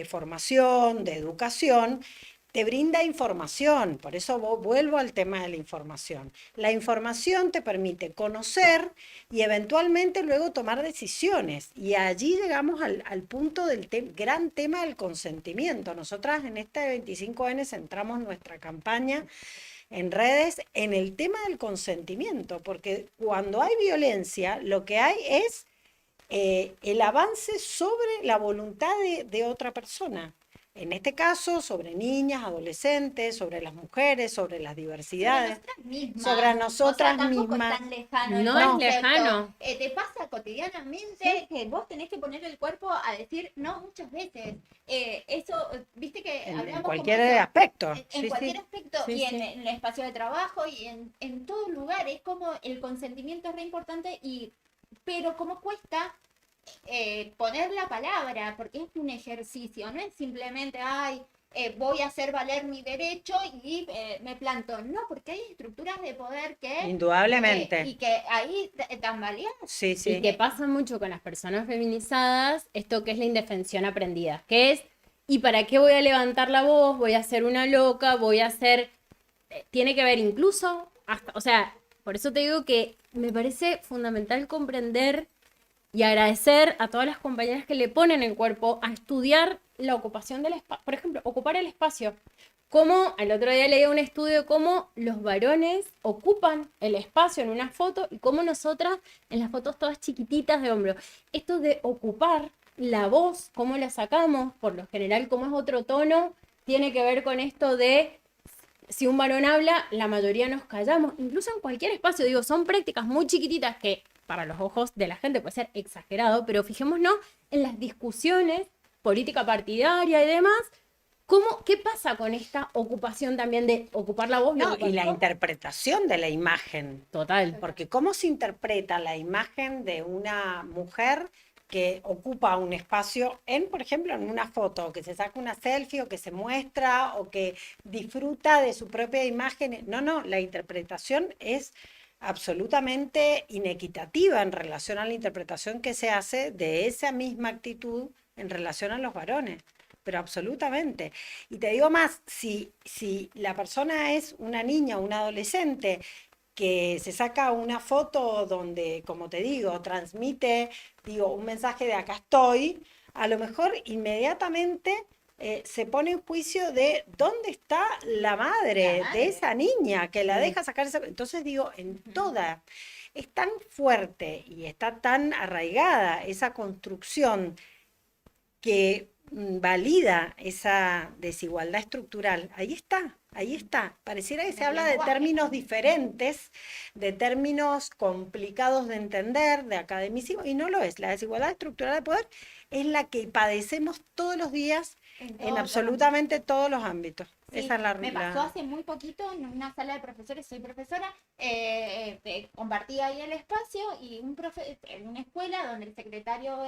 [SPEAKER 2] formación, de educación, te brinda información, por eso vuelvo al tema de la información. La información te permite conocer y eventualmente luego tomar decisiones. Y allí llegamos al punto del gran tema del consentimiento. Nosotras en este 25N centramos nuestra campaña en redes en el tema del consentimiento, porque cuando hay violencia, lo que hay es el avance sobre la voluntad de otra persona. En este caso, sobre niñas, adolescentes, sobre las mujeres, sobre las diversidades, sobre nosotras
[SPEAKER 1] tampoco
[SPEAKER 2] mismas.
[SPEAKER 1] es tan lejano.
[SPEAKER 3] No
[SPEAKER 1] el
[SPEAKER 3] es
[SPEAKER 1] concepto.
[SPEAKER 3] lejano.
[SPEAKER 1] Te pasa cotidianamente que vos tenés que poner el cuerpo a decir no muchas veces. Eso, viste que
[SPEAKER 2] En
[SPEAKER 1] hablamos
[SPEAKER 2] cualquier
[SPEAKER 1] como eso,
[SPEAKER 2] aspecto.
[SPEAKER 1] en
[SPEAKER 2] Sí,
[SPEAKER 1] cualquier
[SPEAKER 2] sí.
[SPEAKER 1] aspecto,
[SPEAKER 3] Sí,
[SPEAKER 1] y
[SPEAKER 3] sí.
[SPEAKER 1] en el espacio de trabajo, y en todo lugar. Es como el consentimiento es re importante, pero como cuesta poner la palabra, porque es un ejercicio, no es simplemente, voy a hacer valer mi derecho y me planto. No, porque hay estructuras de poder que...
[SPEAKER 2] Indudablemente.
[SPEAKER 1] y que ahí tambalean.
[SPEAKER 2] Sí,
[SPEAKER 3] Y
[SPEAKER 2] sí.
[SPEAKER 3] que pasa mucho con las personas feminizadas, esto que es la indefensión aprendida, que es, ¿y para qué voy a levantar la voz? Voy a ser una loca, voy a ser... Tiene que ver incluso, hasta, o sea, por eso te digo que me parece fundamental comprender y agradecer a todas las compañeras que le ponen el cuerpo a estudiar la ocupación del espacio, por ejemplo, ocupar el espacio. Como el otro día leí un estudio de cómo los varones ocupan el espacio en una foto y cómo nosotras en las fotos todas chiquititas de hombro. Esto de ocupar la voz, cómo la sacamos, por lo general, cómo es otro tono, tiene que ver con esto de si un varón habla, la mayoría nos callamos, incluso en cualquier espacio. Digo, son prácticas muy chiquititas que para los ojos de la gente puede ser exagerado, pero fijémonos en las discusiones, política partidaria y demás. ¿Qué pasa con esta ocupación también de ocupar la voz?
[SPEAKER 2] No, y la interpretación de la imagen.
[SPEAKER 3] Total.
[SPEAKER 2] Porque cómo se interpreta la imagen de una mujer que ocupa un espacio por ejemplo, en una foto, o que se saca una selfie, o que se muestra, o que disfruta de su propia imagen. No, la interpretación es absolutamente inequitativa en relación a la interpretación que se hace de esa misma actitud en relación a los varones, pero absolutamente. Y te digo más, si la persona es una niña o un adolescente que se saca una foto donde, como te digo, transmite, un mensaje de acá estoy, a lo mejor inmediatamente se pone en juicio de dónde está la madre de esa niña que la deja sacar esa. Entonces en toda, es tan fuerte y está tan arraigada esa construcción que valida esa desigualdad estructural. Ahí está. Pareciera que se habla de términos diferentes, de términos complicados de entender, de academicismo, y no lo es. La desigualdad estructural de poder es la que padecemos todos los días en absolutamente todos los ámbitos.
[SPEAKER 1] Sí,
[SPEAKER 2] esa es
[SPEAKER 1] me pasó hace muy poquito en una sala de profesores, soy profesora, compartí ahí el espacio y en una escuela donde el secretario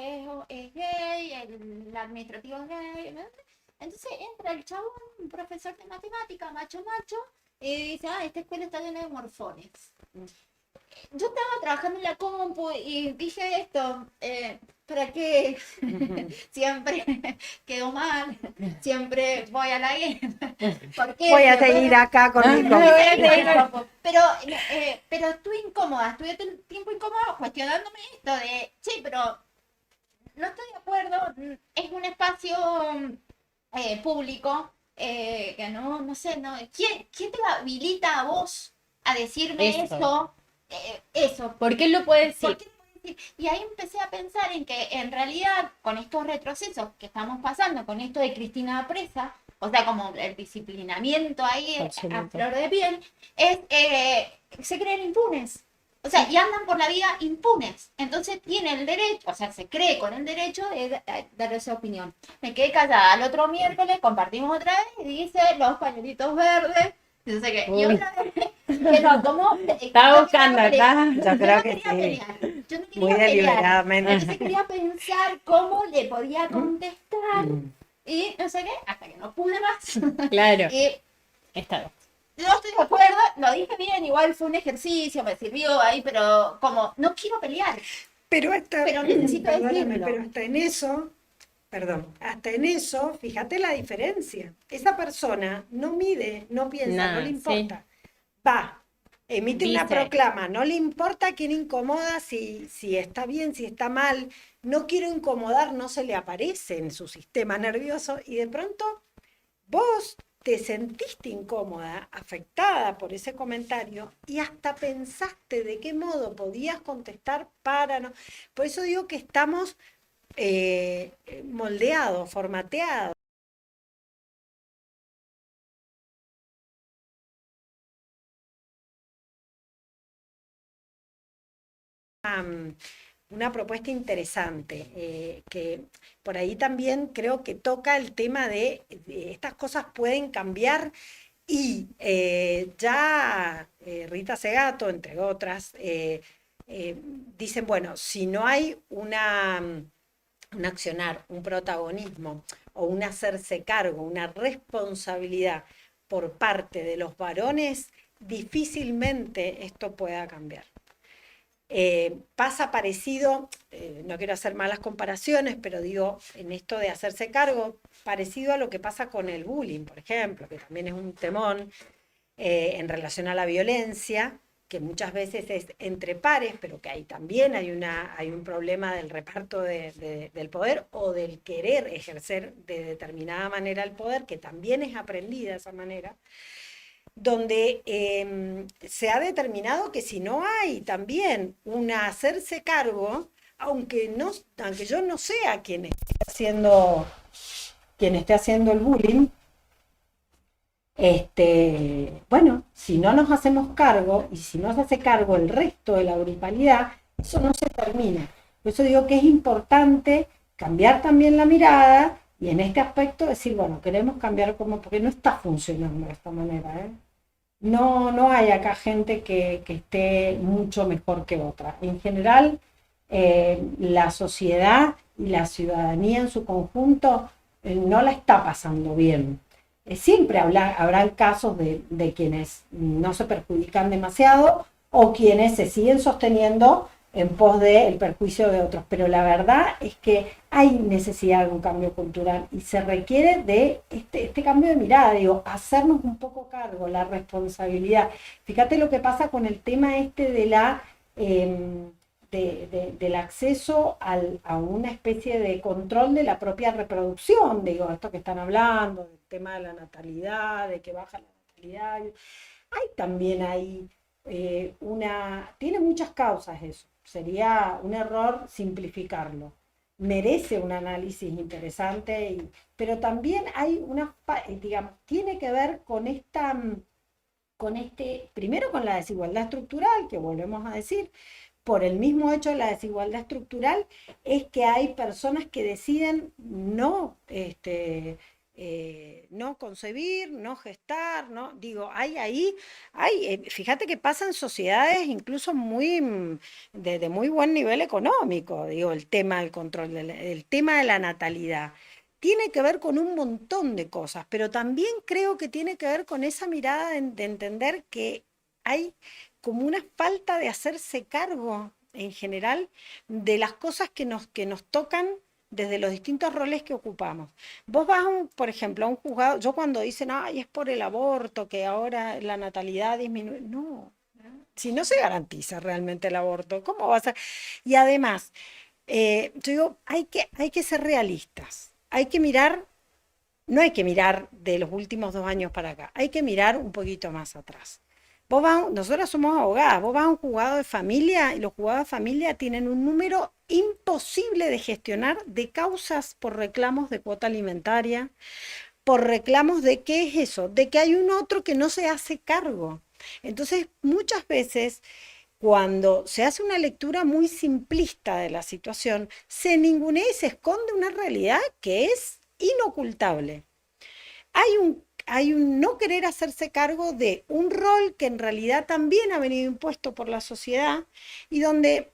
[SPEAKER 1] es gay, el administrativo es gay, ¿no? Entonces entra el chabón, un profesor de matemática, macho, y dice, esta escuela está llena de morfones. Yo estaba trabajando en la compu y dije esto, ¿para qué? Siempre quedo mal, siempre voy a la guerra. ¿Por qué?
[SPEAKER 2] Voy a seguir acá con mi compu.
[SPEAKER 1] Pero estuve incómoda, estuve todo el tiempo incómoda cuestionándome esto de, sí, pero no estoy de acuerdo, es un espacio público, que no sé, ¿quién te habilita a vos a decirme eso? Eso.
[SPEAKER 3] ¿Por qué lo puede decir?
[SPEAKER 1] Y ahí empecé a pensar en que en realidad con estos retrocesos que estamos pasando, con esto de Cristina presa, o sea, como el disciplinamiento ahí a flor de piel, se creen impunes. O sea, y andan por la vida impunes. Entonces tiene el derecho, o sea, se cree con el derecho de dar esa opinión. Me quedé callada. Al otro miércoles compartimos otra vez y dice los pañuelitos verdes. No sé qué. Y otra vez, pero como...
[SPEAKER 2] Estaba buscando acá. Yo creo que sí.
[SPEAKER 1] Pelear. Yo no quería
[SPEAKER 2] muy deliberadamente.
[SPEAKER 1] Entonces quería pensar cómo le podía contestar. Y no sé qué, hasta que no pude más.
[SPEAKER 3] Claro.
[SPEAKER 1] Y
[SPEAKER 3] Está.
[SPEAKER 1] no estoy de acuerdo, lo dije bien, igual fue un ejercicio, me sirvió ahí, pero como, no quiero pelear.
[SPEAKER 2] Pero
[SPEAKER 1] necesito decirlo.
[SPEAKER 2] Pero hasta en eso, fíjate la diferencia. Esa persona no mide, no piensa, no le importa. Sí. Va, emite una proclama, no le importa quién incomoda, si está bien, si está mal, no quiero incomodar, no se le aparece en su sistema nervioso y de pronto vos te sentiste incómoda, afectada por ese comentario y hasta pensaste de qué modo podías contestar para no. Por eso digo que estamos moldeados, formateados. Una propuesta interesante, que por ahí también creo que toca el tema de estas cosas pueden cambiar y ya Rita Segato, entre otras, dicen, bueno, si no hay un accionar, un protagonismo o un hacerse cargo, una responsabilidad por parte de los varones, difícilmente esto pueda cambiar. Pasa parecido, no quiero hacer malas comparaciones, pero digo, en esto de hacerse cargo, parecido a lo que pasa con el bullying, por ejemplo, que también es un temón en relación a la violencia, que muchas veces es entre pares, pero que ahí también hay un problema del reparto del poder o del querer ejercer de determinada manera el poder, que también es aprendida de esa manera, donde se ha determinado que si no hay también un hacerse cargo, aunque yo no sea quien esté haciendo el bullying, bueno, si no nos hacemos cargo y si no se hace cargo el resto de la grupalidad, eso no se termina. Por eso digo que es importante cambiar también la mirada y en este aspecto decir, bueno, queremos cambiar porque no está funcionando de esta manera, ¿eh? No hay acá gente que esté mucho mejor que otra. En general, la sociedad y la ciudadanía en su conjunto no la está pasando bien. Siempre habrán casos de quienes no se perjudican demasiado o quienes se siguen sosteniendo en pos del perjuicio de otros, pero la verdad es que hay necesidad de un cambio cultural y se requiere de este cambio de mirada, digo, hacernos un poco cargo, la responsabilidad. Fíjate lo que pasa con el tema de la del acceso a una especie de control de la propia reproducción, digo, esto que están hablando, del tema de la natalidad, de que baja la natalidad. Hay también ahí tiene muchas causas eso, sería un error simplificarlo. Merece un análisis interesante, pero también hay digamos, tiene que ver con primero con la desigualdad estructural, que volvemos a decir, por el mismo hecho de la desigualdad estructural, es que hay personas que deciden no concebir, no gestar, ¿no? Digo, fíjate que pasa en sociedades incluso de muy buen nivel económico, digo, el tema del control, el tema de la natalidad. Tiene que ver con un montón de cosas, pero también creo que tiene que ver con esa mirada de entender que hay como una falta de hacerse cargo en general de las cosas que nos tocan desde los distintos roles que ocupamos. Vos vas, por ejemplo, a un juzgado, yo cuando dicen, ay, es por el aborto, que ahora la natalidad disminuye, no, si no se garantiza realmente el aborto, ¿cómo va a ser? Y además, yo digo, hay que ser realistas, no hay que mirar de los últimos 2 años para acá, hay que mirar un poquito más atrás. Nosotras somos abogadas, vos vas a un juzgado de familia y los juzgados de familia tienen un número imposible de gestionar de causas por reclamos de cuota alimentaria, por reclamos de ¿qué es eso? De que hay un otro que no se hace cargo. Entonces, muchas veces, cuando se hace una lectura muy simplista de la situación, se ningunea y se esconde una realidad que es inocultable. Hay un no querer hacerse cargo de un rol que en realidad también ha venido impuesto por la sociedad y donde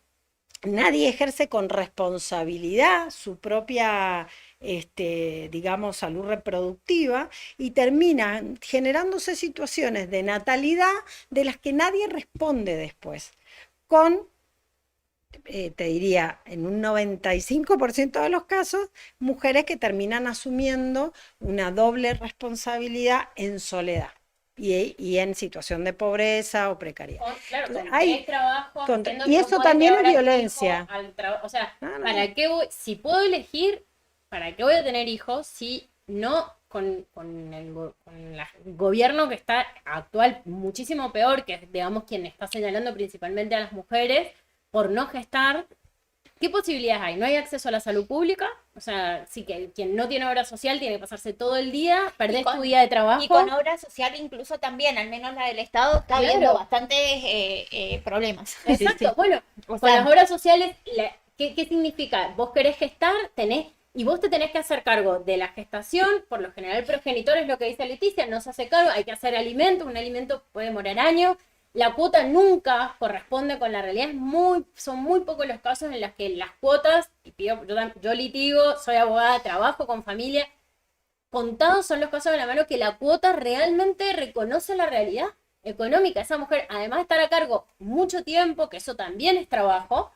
[SPEAKER 2] nadie ejerce con responsabilidad su propia, digamos, salud reproductiva y terminan generándose situaciones de natalidad de las que nadie responde después, te diría, en un 95% de los casos, mujeres que terminan asumiendo una doble responsabilidad en soledad y en situación de pobreza o precariedad.
[SPEAKER 3] Claro,
[SPEAKER 2] Entonces,
[SPEAKER 3] hay trabajo.
[SPEAKER 2] y eso también es violencia.
[SPEAKER 3] O sea,
[SPEAKER 2] No.
[SPEAKER 3] ¿para qué si puedo elegir, para qué voy a tener hijos si no con el gobierno que está actual muchísimo peor, que es, digamos, quien está señalando principalmente a las mujeres por no gestar? ¿Qué posibilidades hay? No hay acceso a la salud pública, o sea, sí que quien no tiene obra social tiene que pasarse todo el día, perdés tu día de trabajo.
[SPEAKER 1] Y con obra social incluso también, al menos la del Estado, está habiendo bastantes problemas.
[SPEAKER 3] Exacto, sí. Bueno, con las obras sociales, ¿qué significa? Vos querés gestar, y vos te tenés que hacer cargo de la gestación, por lo general el progenitor es lo que dice Leticia, no se hace cargo, hay que hacer alimento, un alimento puede demorar años. La cuota nunca corresponde con la realidad, son muy pocos los casos en los que las cuotas, y yo litigo, soy abogada, trabajo con familia, contados son los casos de la mano que la cuota realmente reconoce la realidad económica. Esa mujer, además de estar a cargo mucho tiempo, que eso también es trabajo,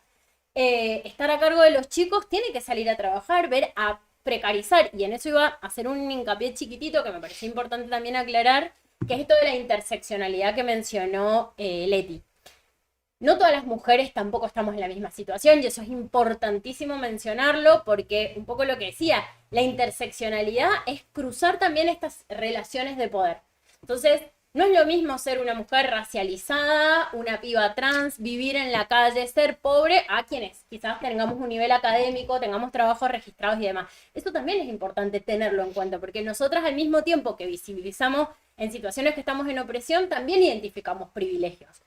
[SPEAKER 3] estar a cargo de los chicos, tiene que salir a trabajar, a precarizar, y en eso iba a hacer un hincapié chiquitito que me pareció importante también aclarar, que es esto de la interseccionalidad que mencionó Leti. No todas las mujeres tampoco estamos en la misma situación y eso es importantísimo mencionarlo porque un poco lo que decía, la interseccionalidad es cruzar también estas relaciones de poder. Entonces, no es lo mismo ser una mujer racializada, una piba trans, vivir en la calle, ser pobre, a quienes quizás tengamos un nivel académico, tengamos trabajos registrados y demás. Esto también es importante tenerlo en cuenta porque nosotras al mismo tiempo que visibilizamos en situaciones que estamos en opresión, también identificamos privilegios.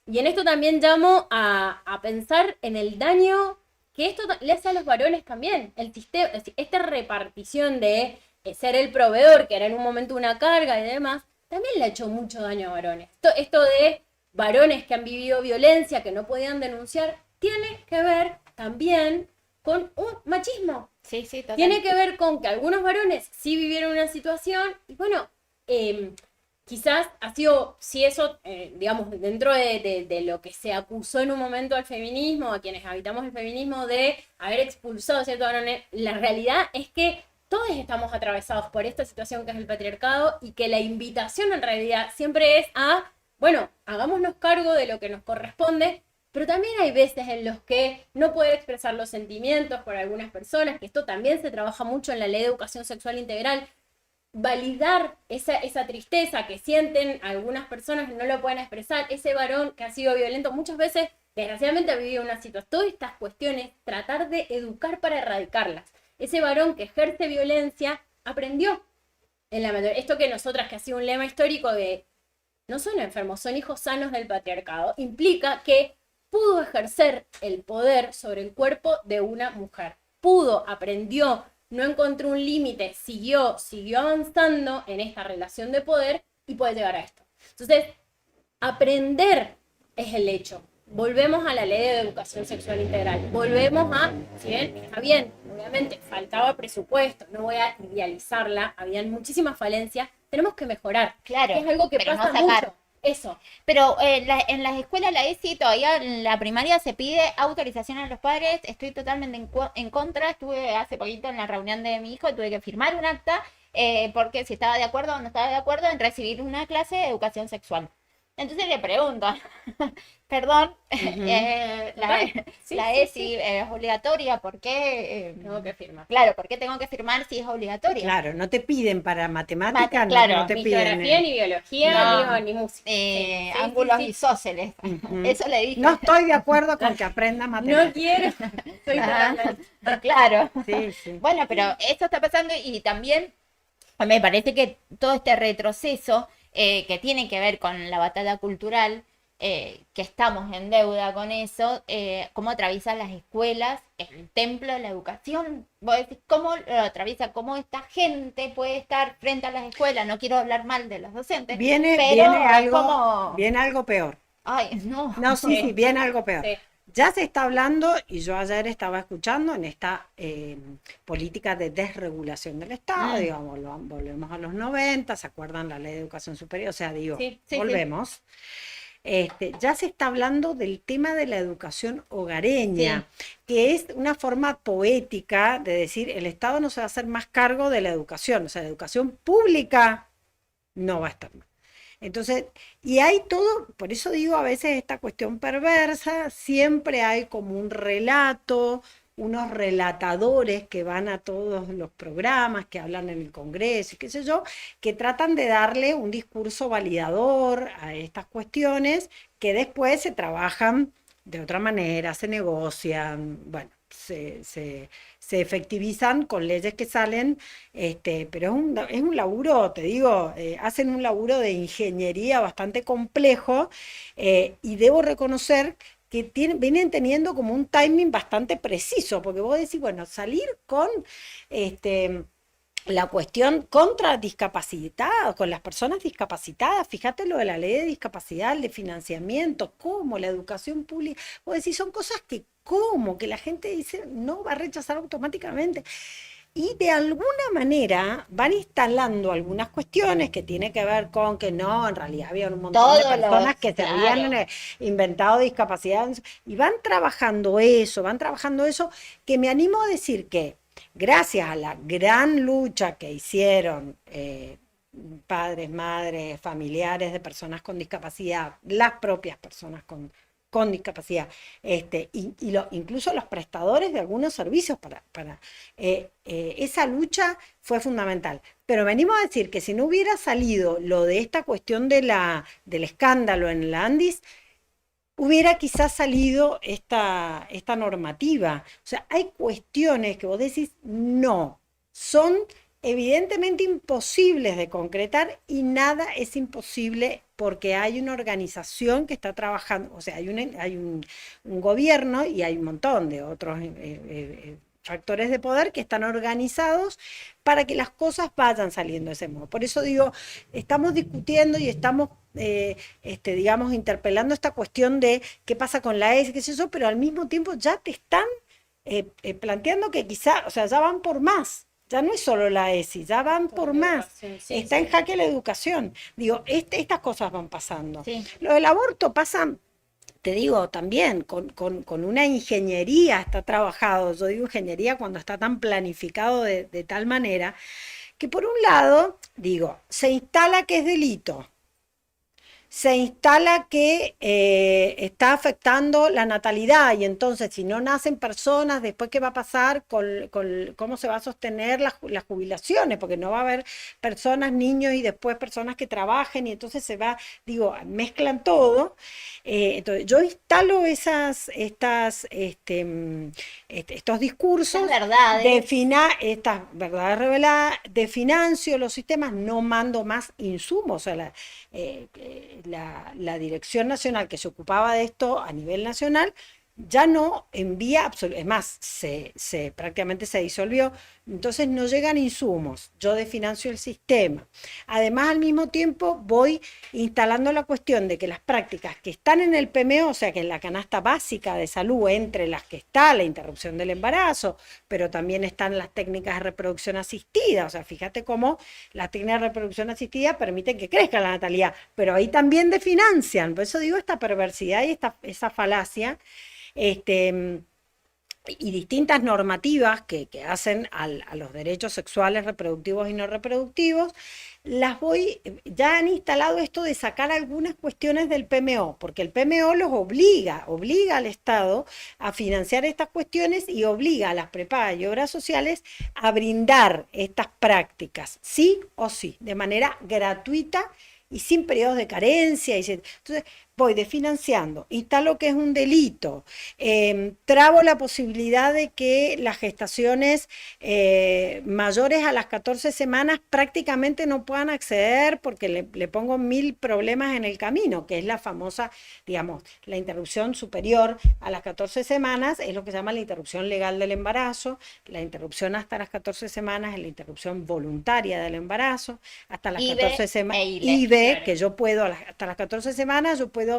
[SPEAKER 3] Y en esto también llamo a pensar en el daño que esto le hace a los varones también. Esta repartición de ser el proveedor, que era en un momento una carga y demás, también le ha hecho mucho daño a varones. Esto de varones que han vivido violencia, que no podían denunciar, tiene que ver también con un machismo.
[SPEAKER 1] Sí, sí, total.
[SPEAKER 3] Tiene que ver con que algunos varones sí vivieron una situación y bueno, quizás ha sido, si eso, digamos, dentro de lo que se acusó en un momento al feminismo, a quienes habitamos el feminismo, de haber expulsado a ciertos varones, la realidad es que todos estamos atravesados por esta situación que es el patriarcado y que la invitación en realidad siempre es a, bueno, hagámonos cargo de lo que nos corresponde, pero también hay veces en los que no poder expresar los sentimientos por algunas personas, que esto también se trabaja mucho en la ley de educación sexual integral, validar esa tristeza que sienten algunas personas que no lo pueden expresar, ese varón que ha sido violento, muchas veces, desgraciadamente ha vivido una situación, todas estas cuestiones, tratar de educar para erradicarlas. Ese varón que ejerce violencia aprendió en la mayoría. Esto que nosotras, que ha sido un lema histórico de no son enfermos, son hijos sanos del patriarcado, implica que pudo ejercer el poder sobre el cuerpo de una mujer. Pudo, aprendió, no encontró un límite, siguió avanzando en esta relación de poder y puede llegar a esto. Entonces, aprender es el hecho. Volvemos a la ley de educación sexual integral. Volvemos a, si bien está bien, obviamente faltaba presupuesto, no voy a idealizarla, habían muchísimas falencias, tenemos que mejorar.
[SPEAKER 1] Claro,
[SPEAKER 3] Que es algo que
[SPEAKER 1] pero
[SPEAKER 3] pasa
[SPEAKER 1] no sacar.
[SPEAKER 3] mucho. Eso.
[SPEAKER 1] Pero en las escuelas, la ESI, todavía en la primaria se pide autorización a los padres. Estoy totalmente en contra. Estuve hace poquito en la reunión de mi hijo y tuve que firmar un acta porque si estaba de acuerdo o no estaba de acuerdo en recibir una clase de educación sexual. Entonces le pregunto, perdón,
[SPEAKER 3] Sí,
[SPEAKER 1] la
[SPEAKER 3] sí,
[SPEAKER 1] ESI
[SPEAKER 3] sí.
[SPEAKER 1] es obligatoria, ¿por qué?
[SPEAKER 3] Tengo que firmar.
[SPEAKER 1] Claro, ¿por qué tengo que firmar si es obligatoria?
[SPEAKER 2] Claro, no te piden para matemáticas,
[SPEAKER 1] Claro,
[SPEAKER 2] no te
[SPEAKER 3] Ni
[SPEAKER 2] piden.
[SPEAKER 3] geografía, ni biología,
[SPEAKER 1] No.
[SPEAKER 3] ni música. Sí,
[SPEAKER 1] Ángulos
[SPEAKER 3] sí.
[SPEAKER 1] isósceles.
[SPEAKER 2] Ujú.
[SPEAKER 1] Eso le dije.
[SPEAKER 2] No estoy de acuerdo con que aprenda
[SPEAKER 3] No
[SPEAKER 2] matemáticas.
[SPEAKER 3] quiero. Soy
[SPEAKER 1] Ah,
[SPEAKER 3] totalmente-
[SPEAKER 1] claro.
[SPEAKER 2] Sí, sí.
[SPEAKER 1] Bueno, pero esto está pasando y también me parece que todo este retroceso que tiene que ver con la batalla cultural, que estamos en deuda con eso, cómo atraviesan las escuelas, el templo de la educación. Vos decís, ¿cómo lo atraviesa? ¿Cómo esta gente puede estar frente a las escuelas? No quiero hablar mal de los docentes,
[SPEAKER 2] Viene
[SPEAKER 1] pero es
[SPEAKER 2] algo,
[SPEAKER 1] como...
[SPEAKER 2] viene algo peor.
[SPEAKER 1] Ay, no.
[SPEAKER 2] No, sí, viene algo peor.
[SPEAKER 3] Sí.
[SPEAKER 2] Ya se está hablando, y yo ayer estaba escuchando en esta política de desregulación del Estado, digamos, volvemos a los 90, ¿se acuerdan la ley de educación superior? O sea, digo,
[SPEAKER 3] Sí, sí,
[SPEAKER 2] volvemos. Ya se está hablando del tema de la educación hogareña, que es una forma poética de decir, el Estado no se va a hacer más cargo de la educación, o sea, la educación pública no va a estar más. Entonces, y hay todo, por eso digo a veces esta cuestión perversa, siempre hay como un relato, unos relatadores que van a todos los programas, que hablan en el Congreso y qué sé yo, que tratan de darle un discurso validador a estas cuestiones que después se trabajan de otra manera, se negocian, bueno, se efectivizan con leyes que salen, pero es un laburo, te digo, hacen un laburo de ingeniería bastante complejo, y debo reconocer que vienen teniendo como un timing bastante preciso, porque vos decís, bueno, salir con la cuestión contra discapacitados, con las personas discapacitadas, fíjate lo de la ley de discapacidad, el de financiamiento, cómo la educación pública, vos decís, son cosas que cómo, que la gente dice, no va a rechazar automáticamente. Y de alguna manera van instalando algunas cuestiones que tienen que ver con que no, en realidad había un montón de personas que se habían inventado discapacidades y van trabajando eso, que me animo a decir que gracias a la gran lucha que hicieron padres, madres, familiares de personas con discapacidad, las propias personas con discapacidad, incluso los prestadores de algunos servicios esa lucha fue fundamental. Pero venimos a decir que si no hubiera salido lo de esta cuestión del escándalo en el Andis, hubiera quizás salido esta normativa. O sea, hay cuestiones que vos decís, no, son evidentemente imposibles de concretar y nada es imposible porque hay una organización que está trabajando, o sea, hay un gobierno y hay un montón de otros factores de poder que están organizados para que las cosas vayan saliendo de ese modo. Por eso digo, estamos discutiendo y estamos, digamos, interpelando esta cuestión de qué pasa con la ESI, qué es eso, pero al mismo tiempo ya te están planteando que quizá, o sea, ya van por más. Ya no es solo la ESI, ya van por más.
[SPEAKER 3] Sí,
[SPEAKER 2] Está en
[SPEAKER 3] sí.
[SPEAKER 2] jaque la educación. Digo, estas cosas van pasando.
[SPEAKER 1] Sí.
[SPEAKER 2] Lo del aborto pasa, te digo, también con una ingeniería está trabajado. Yo digo ingeniería cuando está tan planificado de tal manera que por un lado, digo, se instala que es delito. Se instala que está afectando la natalidad y entonces si no nacen personas, después qué va a pasar con cómo se va a sostener las jubilaciones, porque no va a haber personas, niños y después personas que trabajen y entonces se va, digo, mezclan todo. Entonces yo instalo estos discursos,
[SPEAKER 1] Estas verdades.
[SPEAKER 2] estas verdades reveladas, definancio los sistemas, no mando más insumos, o sea, la Dirección Nacional que se ocupaba de esto a nivel nacional ya no envía, es más, prácticamente se disolvió, entonces no llegan insumos, yo desfinancio el sistema. Además, al mismo tiempo voy instalando la cuestión de que las prácticas que están en el PMO, o sea que en la canasta básica de salud, entre las que está la interrupción del embarazo, pero también están las técnicas de reproducción asistida, o sea, fíjate cómo las técnicas de reproducción asistida permiten que crezca la natalidad, pero ahí también desfinancian, por eso digo esta perversidad y esa falacia. Y distintas normativas que hacen a los derechos sexuales, reproductivos y no reproductivos, ya han instalado esto de sacar algunas cuestiones del PMO, porque el PMO los obliga al Estado a financiar estas cuestiones y obliga a las prepagas y obras sociales a brindar estas prácticas, sí o sí, de manera gratuita y sin periodos de carencia. Entonces, voy desfinanciando, instalo que es un delito, trabo la posibilidad de que las gestaciones mayores a las 14 semanas prácticamente no puedan acceder porque le pongo 1000 problemas en el camino, que es la famosa, digamos, la interrupción superior a las 14 semanas, es lo que se llama la interrupción legal del embarazo, la interrupción hasta las 14 semanas es la interrupción voluntaria del embarazo, hasta las 14 semanas, IVE, que yo puedo, hasta las 14 semanas, yo puedo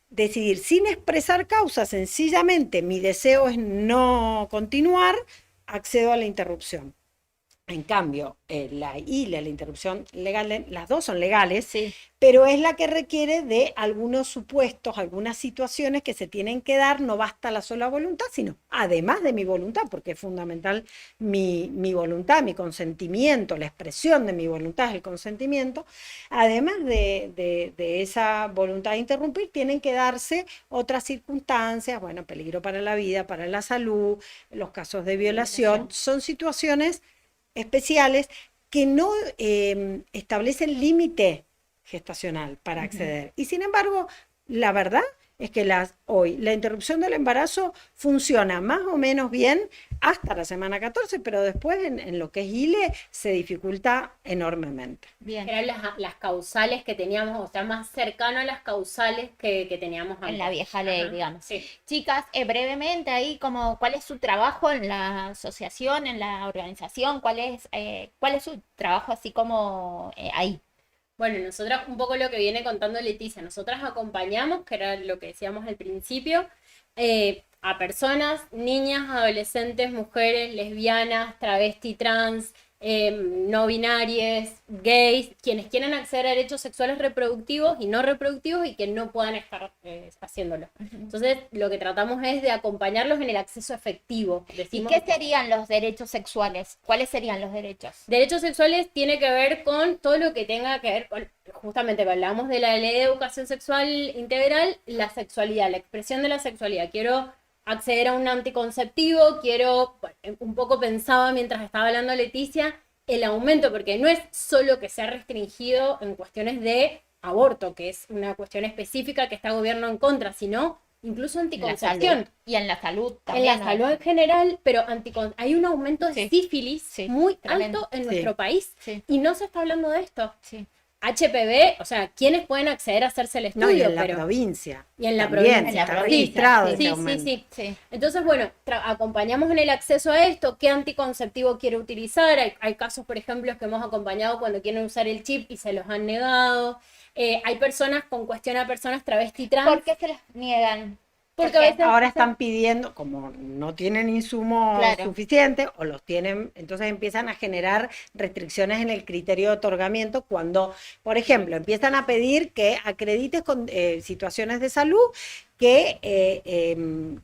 [SPEAKER 2] decidir sin expresar causa, sencillamente mi deseo es no continuar, accedo a la interrupción. En cambio, la ILE, la interrupción legal, las dos son legales,
[SPEAKER 1] Sí.
[SPEAKER 2] pero es la que requiere de algunos supuestos, algunas situaciones que se tienen que dar, no basta la sola voluntad, sino además de mi voluntad, porque es fundamental mi voluntad, mi consentimiento, la expresión de mi voluntad es el consentimiento, además de esa voluntad de interrumpir, tienen que darse otras circunstancias, bueno, peligro para la vida, para la salud, los casos de violación, son situaciones especiales que no establecen límite gestacional para acceder. Y sin embargo, la verdad es que hoy la interrupción del embarazo funciona más o menos bien hasta la semana 14, pero después en lo que es ILE se dificulta enormemente.
[SPEAKER 1] Bien.
[SPEAKER 3] Eran las causales que teníamos, o sea, más cercano a las causales que teníamos antes.
[SPEAKER 1] En la vieja ley,
[SPEAKER 3] Ajá,
[SPEAKER 1] digamos.
[SPEAKER 3] sí.
[SPEAKER 1] Chicas, brevemente ahí, ¿cuál es su trabajo en la asociación, en la organización? ¿Cuál es su trabajo así como ahí?
[SPEAKER 3] Bueno, nosotras, un poco lo que viene contando Leticia, nosotras acompañamos, que era lo que decíamos al principio, a personas, niñas, adolescentes, mujeres, lesbianas, travesti, trans, no binarias, gays, quienes quieren acceder a derechos sexuales reproductivos y no reproductivos y que no puedan estar haciéndolo. Entonces, lo que tratamos es de acompañarlos en el acceso efectivo.
[SPEAKER 1] ¿Y qué serían los derechos sexuales? ¿Cuáles serían los derechos?
[SPEAKER 3] Derechos sexuales tiene que ver con todo lo que tenga que ver con, justamente hablamos de la ley de educación sexual integral, la sexualidad, la expresión de la sexualidad. Quiero acceder a un anticonceptivo, un poco pensaba mientras estaba hablando Leticia, el aumento, porque no es solo que se ha restringido en cuestiones de aborto, que es una cuestión específica que está el gobierno en contra, sino incluso anticoncepción.
[SPEAKER 1] Y en la salud también.
[SPEAKER 3] En la salud en general, pero hay un aumento de sífilis muy
[SPEAKER 1] tremendo.
[SPEAKER 3] alto en nuestro país y no se está hablando de esto.
[SPEAKER 1] Sí.
[SPEAKER 3] HPV, o sea, ¿quiénes pueden acceder a hacerse el estudio?
[SPEAKER 2] No, y en la provincia.
[SPEAKER 3] Y en la
[SPEAKER 2] también,
[SPEAKER 3] provincia.
[SPEAKER 2] está registrado
[SPEAKER 3] Sí. Entonces, bueno, acompañamos en el acceso a esto, qué anticonceptivo quiere utilizar. Hay casos, por ejemplo, que hemos acompañado cuando quieren usar el chip y se los han negado. Hay personas con cuestión a personas travesti trans.
[SPEAKER 1] ¿Por qué se los niegan?
[SPEAKER 3] Porque a veces
[SPEAKER 2] ahora están pidiendo, como no tienen insumos
[SPEAKER 1] Claro.
[SPEAKER 2] suficientes o los tienen, entonces empiezan a generar restricciones en el criterio de otorgamiento cuando, por ejemplo, empiezan a pedir que acredites con situaciones de salud que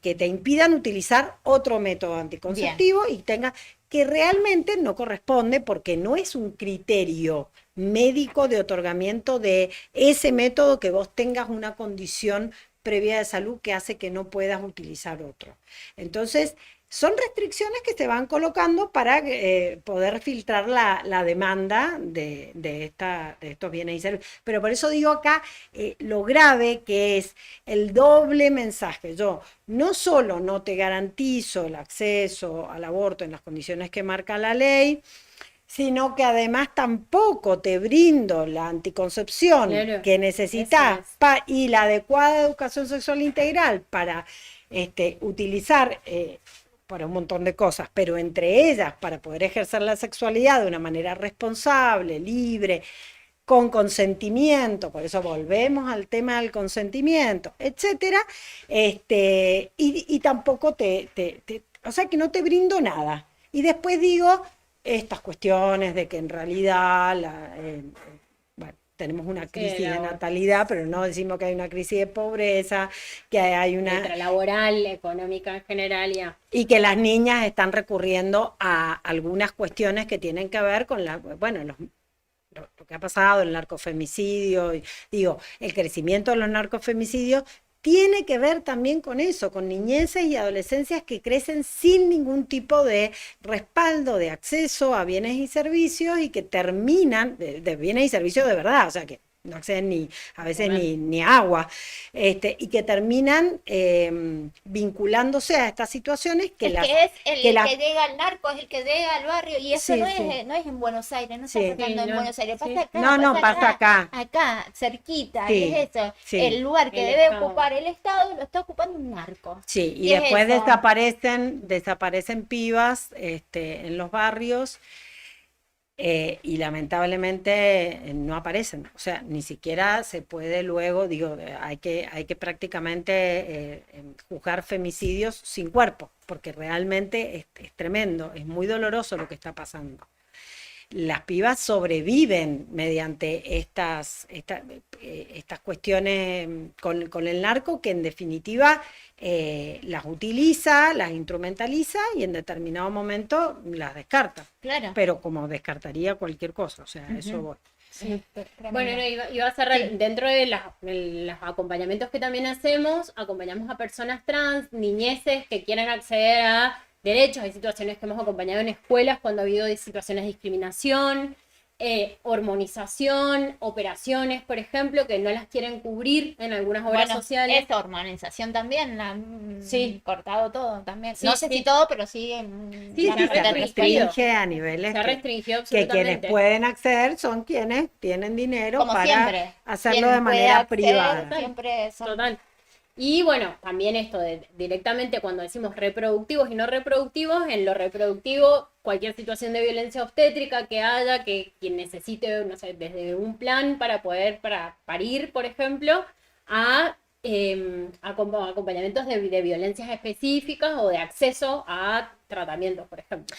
[SPEAKER 2] te impidan utilizar otro método anticonceptivo y tenga que realmente no corresponde porque no es un criterio médico de otorgamiento de ese método que vos tengas una condición previa de salud que hace que no puedas utilizar otro. Entonces, son restricciones que se van colocando para poder filtrar la demanda de estos bienes y servicios. Pero por eso digo acá lo grave que es el doble mensaje. Yo no solo no te garantizo el acceso al aborto en las condiciones que marca la ley, sino que además tampoco te brindo la anticoncepción
[SPEAKER 3] Claro,
[SPEAKER 2] que necesitas
[SPEAKER 3] eso es.
[SPEAKER 2] y la adecuada educación sexual integral para utilizar para un montón de cosas, pero entre ellas para poder ejercer la sexualidad de una manera responsable, libre, con consentimiento, por eso volvemos al tema del consentimiento, etcétera, y tampoco o sea que no te brindo nada. Y después digo estas cuestiones de que en realidad bueno, tenemos una crisis de natalidad, pero no decimos que hay una crisis de pobreza, que hay una
[SPEAKER 3] laboral, económica en general, ya.
[SPEAKER 2] Y que las niñas están recurriendo a algunas cuestiones que tienen que ver con lo que ha pasado, el narcofemicidio, digo, el crecimiento de los narcofemicidios tiene que ver también con eso, con niñeces y adolescencias que crecen sin ningún tipo de respaldo, de acceso a bienes y servicios y que terminan, de bienes y servicios de verdad, o sea que no acceden a veces ni agua, y que terminan vinculándose a estas situaciones que
[SPEAKER 1] es el que llega al narco, es el que llega al barrio, y eso no es en Buenos Aires, no está pasando en Buenos Aires, pasa acá.
[SPEAKER 2] Pasa acá.
[SPEAKER 1] Acá, cerquita, y es eso. El lugar que debe ocupar el Estado lo está ocupando un narco.
[SPEAKER 2] Sí, y después desaparecen pibas en los barrios. Y lamentablemente no aparecen, o sea, ni siquiera se puede luego, digo, hay que prácticamente juzgar femicidios sin cuerpo, porque realmente es tremendo, es muy doloroso lo que está pasando. Las pibas sobreviven mediante estas cuestiones con el narco, que en definitiva las utiliza, las instrumentaliza y en determinado momento las descarta.
[SPEAKER 1] Claro.
[SPEAKER 2] Pero como descartaría cualquier cosa, o sea, eso voy.
[SPEAKER 1] Sí,
[SPEAKER 3] bueno, iba a cerrar, dentro de los acompañamientos que también hacemos, acompañamos a personas trans, niñeces que quieran acceder a derechos. Hay situaciones que hemos acompañado en escuelas cuando ha habido situaciones de discriminación, hormonización, operaciones, por ejemplo, que no las quieren cubrir en algunas obras sociales.
[SPEAKER 1] Esa hormonización también, la han cortado todo también.
[SPEAKER 3] Sí,
[SPEAKER 1] no sé si todo, pero sí
[SPEAKER 2] se restringe a niveles
[SPEAKER 3] se restringió
[SPEAKER 2] que quienes pueden acceder son quienes tienen dinero
[SPEAKER 1] como
[SPEAKER 2] para
[SPEAKER 1] siempre,
[SPEAKER 2] hacerlo de manera privada.
[SPEAKER 1] Siempre son...
[SPEAKER 3] Total. Y bueno, también esto de directamente cuando decimos reproductivos y no reproductivos, en lo reproductivo, cualquier situación de violencia obstétrica que haya, que quien necesite, no sé, desde un plan para parir, por ejemplo, a acompañamientos de violencias específicas o de acceso a tratamientos, por ejemplo.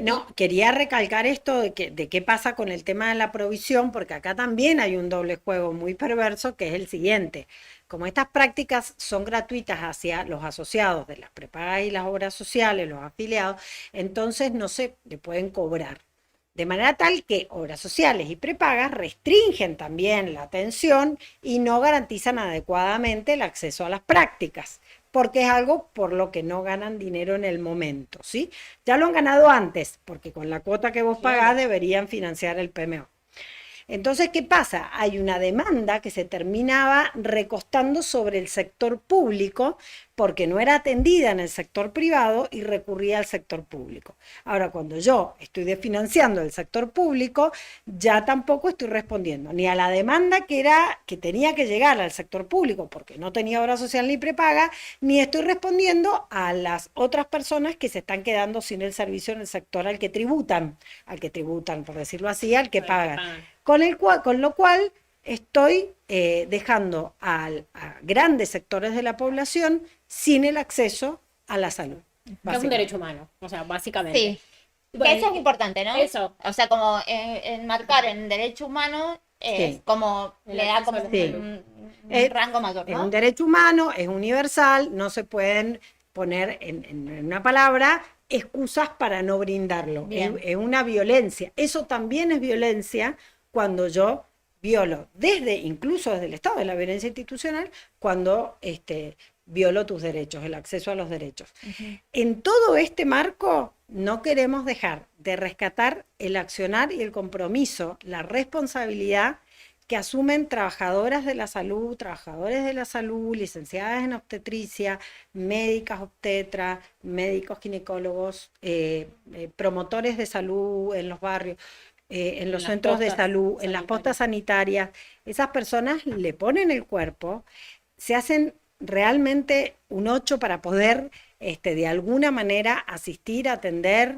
[SPEAKER 2] No, quería recalcar esto de qué pasa con el tema de la provisión, porque acá también hay un doble juego muy perverso, que es el siguiente. Como estas prácticas son gratuitas hacia los asociados de las prepagas y las obras sociales, los afiliados, entonces no se le pueden cobrar. De manera tal que obras sociales y prepagas restringen también la atención y no garantizan adecuadamente el acceso a las prácticas, porque es algo por lo que no ganan dinero en el momento, ¿sí? Ya lo han ganado antes, porque con la cuota que vos pagás deberían financiar el PMO. Entonces, ¿qué pasa? Hay una demanda que se terminaba recostando sobre el sector público porque no era atendida en el sector privado y recurría al sector público. Ahora, cuando yo estoy desfinanciando el sector público, ya tampoco estoy respondiendo ni a la demanda que tenía que llegar al sector público porque no tenía obra social ni prepaga, ni estoy respondiendo a las otras personas que se están quedando sin el servicio en el sector al que tributan, por decirlo así, al que pagan. Con lo cual estoy dejando a grandes sectores de la población sin el acceso a la salud.
[SPEAKER 3] Que es un
[SPEAKER 2] básicamente.
[SPEAKER 3] derecho humano, o sea, básicamente.
[SPEAKER 1] Sí.
[SPEAKER 3] Bueno,
[SPEAKER 1] Que eso es importante, ¿no?
[SPEAKER 3] Eso.
[SPEAKER 1] O sea, como enmarcar en derecho humano es
[SPEAKER 2] Sí.
[SPEAKER 1] como
[SPEAKER 3] El
[SPEAKER 1] le da
[SPEAKER 3] acceso
[SPEAKER 1] como
[SPEAKER 3] a la
[SPEAKER 2] Sí.
[SPEAKER 1] un rango mayor,
[SPEAKER 2] Es
[SPEAKER 1] ¿no?
[SPEAKER 2] un derecho humano, es universal, no se pueden poner en una palabra excusas para no brindarlo.
[SPEAKER 1] Bien.
[SPEAKER 2] Es una violencia. Eso también es violencia cuando yo violo, incluso desde el Estado, de la violencia institucional, cuando violo tus derechos, el acceso a los derechos. En todo este marco no queremos dejar de rescatar el accionar y el compromiso, la responsabilidad que asumen trabajadoras de la salud, trabajadores de la salud, licenciadas en obstetricia, médicas obstetras, médicos ginecólogos, promotores de salud en los barrios, en los
[SPEAKER 3] las
[SPEAKER 2] centros de
[SPEAKER 3] postas
[SPEAKER 2] salud, en las postas sanitarias. Esas personas le ponen el cuerpo, se hacen realmente un 8 para poder de alguna manera asistir, atender,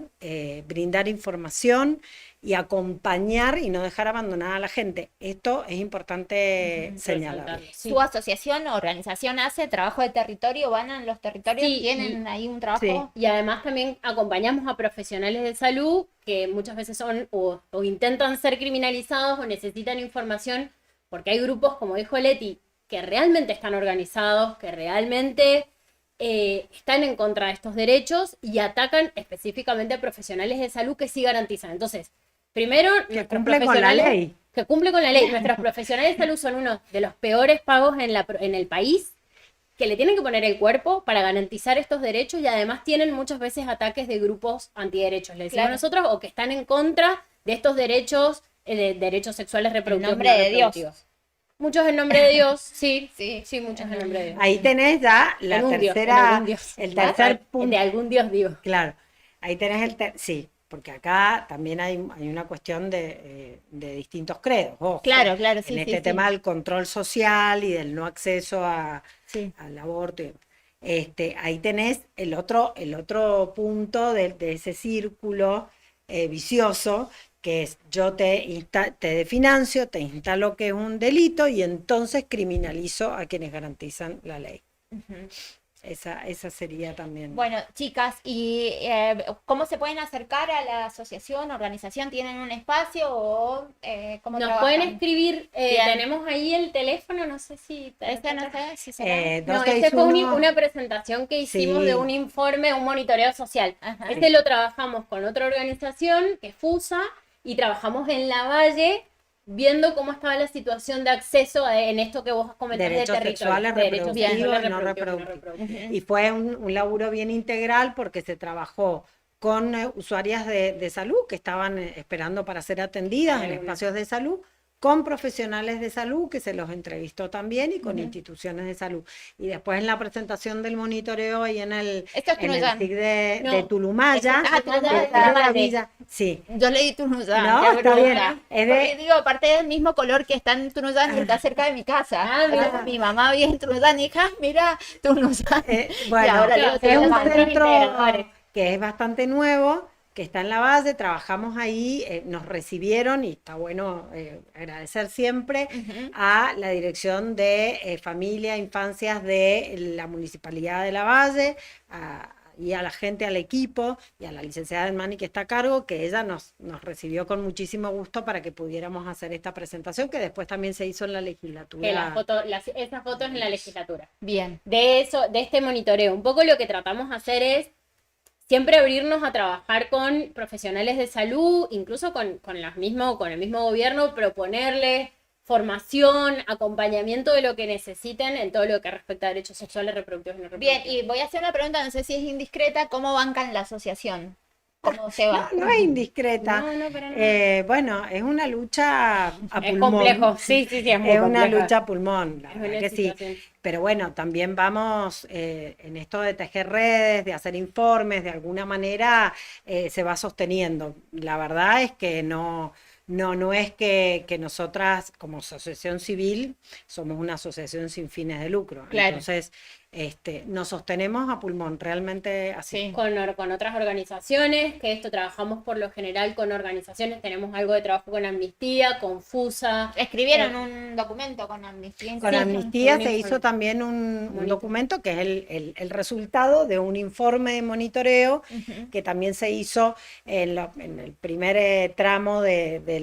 [SPEAKER 2] brindar información y acompañar y no dejar abandonada a la gente. Esto es importante señalarlo.
[SPEAKER 3] Sí.
[SPEAKER 1] ¿Su asociación o organización hace trabajo de territorio? ¿Van a los territorios?
[SPEAKER 3] Sí,
[SPEAKER 1] ¿Tienen ahí un trabajo?
[SPEAKER 3] Y además también acompañamos a profesionales de salud que muchas veces son o intentan ser criminalizados o necesitan información, porque hay grupos, como dijo Leti, que realmente están organizados, que realmente están en contra de estos derechos y atacan específicamente a profesionales de salud que sí garantizan. Entonces, primero,
[SPEAKER 2] Que cumple con la ley.
[SPEAKER 3] Que cumple con la ley. Nuestros profesionales de salud son uno de los peores pagos en el país, que le tienen que poner el cuerpo para garantizar estos derechos y además tienen muchas veces ataques de grupos antiderechos, le decimos
[SPEAKER 1] Claro.
[SPEAKER 3] nosotros, o que están en contra de estos derechos, de derechos sexuales reproductivos.
[SPEAKER 1] nombre
[SPEAKER 3] no
[SPEAKER 1] de Dios.
[SPEAKER 3] reproductivos. Muchos en nombre de Dios, sí,
[SPEAKER 1] Sí.
[SPEAKER 3] sí, muchos en nombre de Dios.
[SPEAKER 2] Ahí tenés ya la
[SPEAKER 3] En un Dios, en
[SPEAKER 2] tercera,
[SPEAKER 3] algún Dios.
[SPEAKER 2] el tercer punto.
[SPEAKER 3] De algún Dios, digo.
[SPEAKER 2] Claro, ahí tenés sí, porque acá también hay una cuestión de distintos credos, ojo,
[SPEAKER 1] Claro, sí,
[SPEAKER 2] en
[SPEAKER 1] sí,
[SPEAKER 2] este
[SPEAKER 1] sí.
[SPEAKER 2] tema del control social y del no acceso
[SPEAKER 1] Sí.
[SPEAKER 2] al aborto. Ahí tenés el otro punto de ese círculo vicioso, que es yo te definancio, te instalo que es un delito y entonces criminalizo a quienes garantizan la ley.
[SPEAKER 1] Ujú.
[SPEAKER 2] Esa sería también.
[SPEAKER 1] Bueno, chicas, ¿y cómo se pueden acercar a la asociación, organización? ¿Tienen un espacio o cómo
[SPEAKER 3] Nos
[SPEAKER 1] trabajan?
[SPEAKER 3] pueden escribir,
[SPEAKER 1] Bien.
[SPEAKER 3] tenemos ahí el teléfono, no sé si...
[SPEAKER 1] Ese no sé si será.
[SPEAKER 3] No, este fue
[SPEAKER 2] 261.
[SPEAKER 3] una presentación que hicimos
[SPEAKER 2] Sí.
[SPEAKER 3] de un informe, un monitoreo social.
[SPEAKER 1] Ajá.
[SPEAKER 3] Este lo trabajamos con otra organización, que es FUSA, y trabajamos en La Valle, viendo cómo estaba la situación de acceso en esto que vos comentás
[SPEAKER 2] Derechos
[SPEAKER 3] de territorio.
[SPEAKER 2] sexuales, reproductivos y no
[SPEAKER 3] reproductivos.
[SPEAKER 1] Ujú.
[SPEAKER 2] Y fue un laburo bien integral porque se trabajó con usuarias de salud que estaban esperando para ser atendidas en espacios de salud, con profesionales de salud que se los entrevistó también y con instituciones de salud. Y después en la presentación del monitoreo y en el
[SPEAKER 1] Esto es Tunuyán.
[SPEAKER 2] SIC de
[SPEAKER 3] No,
[SPEAKER 2] Tunumaya,
[SPEAKER 1] Ah, Tunuyán,
[SPEAKER 2] de
[SPEAKER 1] de la
[SPEAKER 2] la
[SPEAKER 1] Valle.
[SPEAKER 2] villa, sí.
[SPEAKER 1] Yo leí Tunuyán,
[SPEAKER 2] No,
[SPEAKER 1] qué
[SPEAKER 2] está
[SPEAKER 1] bruta.
[SPEAKER 2] bien. Es
[SPEAKER 1] Porque digo, aparte del mismo color que está en Tunuyán y está cerca de mi casa.
[SPEAKER 3] Ah, mira.
[SPEAKER 1] Mi mamá vive en Tunuyán, hija, mira Tunuyán.
[SPEAKER 2] Bueno,
[SPEAKER 1] ahora leo
[SPEAKER 2] es un
[SPEAKER 1] Tunuyán.
[SPEAKER 2] centro
[SPEAKER 3] integradores.
[SPEAKER 2] que es bastante nuevo, que está en la base, trabajamos ahí, nos recibieron y está bueno agradecer siempre
[SPEAKER 1] Ujú.
[SPEAKER 2] a la Dirección de Familia, Infancias de la Municipalidad de La Valle, y a la gente, al equipo y a la licenciada Mani que está a cargo, que ella nos recibió con muchísimo gusto para que pudiéramos hacer esta presentación, que después también se hizo en la legislatura.
[SPEAKER 3] Que esas fotos en la legislatura.
[SPEAKER 1] Bien.
[SPEAKER 3] De eso, de este monitoreo. Un poco lo que tratamos de hacer es siempre abrirnos a trabajar con profesionales de salud, incluso con el mismo gobierno, proponerles formación, acompañamiento de lo que necesiten en todo lo que respecta a derechos sexuales, reproductivos y no
[SPEAKER 1] Bien,
[SPEAKER 3] reproductivos.
[SPEAKER 1] y voy a hacer una pregunta, no sé si es indiscreta, ¿cómo bancan la asociación? ¿Cómo se va?
[SPEAKER 2] No es indiscreta.
[SPEAKER 3] No, para nada.
[SPEAKER 2] Bueno, es una lucha a
[SPEAKER 3] Es
[SPEAKER 2] pulmón.
[SPEAKER 3] complejo, sí, es muy
[SPEAKER 2] Es una
[SPEAKER 3] complejo.
[SPEAKER 2] lucha a pulmón, la
[SPEAKER 3] Es
[SPEAKER 2] verdad
[SPEAKER 3] una
[SPEAKER 2] que sí.
[SPEAKER 3] situación.
[SPEAKER 2] Pero bueno, también vamos en esto de tejer redes, de hacer informes, de alguna manera se va sosteniendo. La verdad es que no es que nosotras como asociación civil somos una asociación sin fines de lucro.
[SPEAKER 1] Claro.
[SPEAKER 2] Entonces, nos sostenemos a pulmón, realmente así.
[SPEAKER 1] Sí.
[SPEAKER 3] Con otras organizaciones, que esto trabajamos por lo general con organizaciones, tenemos algo de trabajo con Amnistía, con FUSA.
[SPEAKER 1] Escribieron un documento con Amnistía.
[SPEAKER 2] Con
[SPEAKER 3] Sí,
[SPEAKER 2] Amnistía
[SPEAKER 3] un
[SPEAKER 2] se
[SPEAKER 3] informe.
[SPEAKER 2] hizo también un documento que es el resultado de un informe de monitoreo
[SPEAKER 1] Ujú.
[SPEAKER 2] que también se hizo en el primer tramo de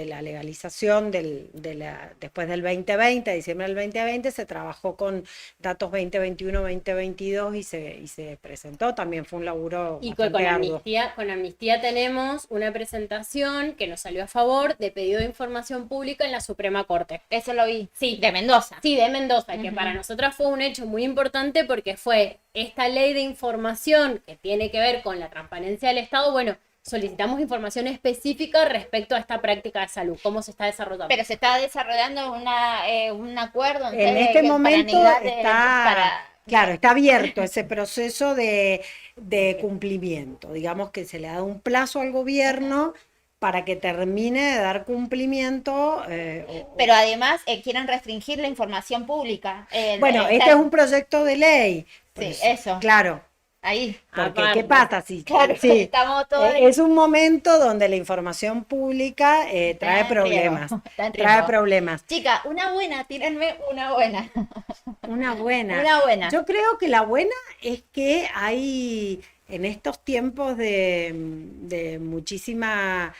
[SPEAKER 2] la legalización después del 2020, diciembre del 2020, se trabajó con datos 2021, 2022 y se presentó. También fue un laburo
[SPEAKER 3] Y
[SPEAKER 2] bastante arduo.
[SPEAKER 3] con Amnistía tenemos una presentación que nos salió a favor de pedido de información pública en la Suprema Corte.
[SPEAKER 1] Eso lo vi.
[SPEAKER 3] Sí.
[SPEAKER 1] De Mendoza.
[SPEAKER 3] Sí, de Mendoza, que
[SPEAKER 1] Ujú.
[SPEAKER 3] para nosotras fue un hecho muy importante porque fue esta ley de información que tiene que ver con la transparencia del Estado. Bueno, solicitamos información específica respecto a esta práctica de salud, cómo se está desarrollando.
[SPEAKER 1] Pero se está desarrollando un acuerdo
[SPEAKER 2] En este momento
[SPEAKER 1] para
[SPEAKER 2] claro, está abierto ese proceso de cumplimiento. Digamos que se le ha dado un plazo al gobierno para que termine de dar cumplimiento.
[SPEAKER 1] Pero además quieren restringir la información pública.
[SPEAKER 2] Bueno, este es un proyecto de ley. Por
[SPEAKER 1] Sí, eso.
[SPEAKER 2] Claro,
[SPEAKER 1] Ahí.
[SPEAKER 2] porque
[SPEAKER 3] Aparte.
[SPEAKER 2] ¿qué pasa? Si,
[SPEAKER 1] Claro,
[SPEAKER 2] sí,
[SPEAKER 1] estamos todos
[SPEAKER 2] es un momento donde la información pública trae
[SPEAKER 1] en
[SPEAKER 2] problemas.
[SPEAKER 1] riesgo, está en
[SPEAKER 2] Trae
[SPEAKER 1] riesgo.
[SPEAKER 2] problemas.
[SPEAKER 1] Chica, una buena, tírenme una buena.
[SPEAKER 2] Una buena.
[SPEAKER 1] Una buena.
[SPEAKER 2] Yo creo que la buena es que hay en estos tiempos de muchísima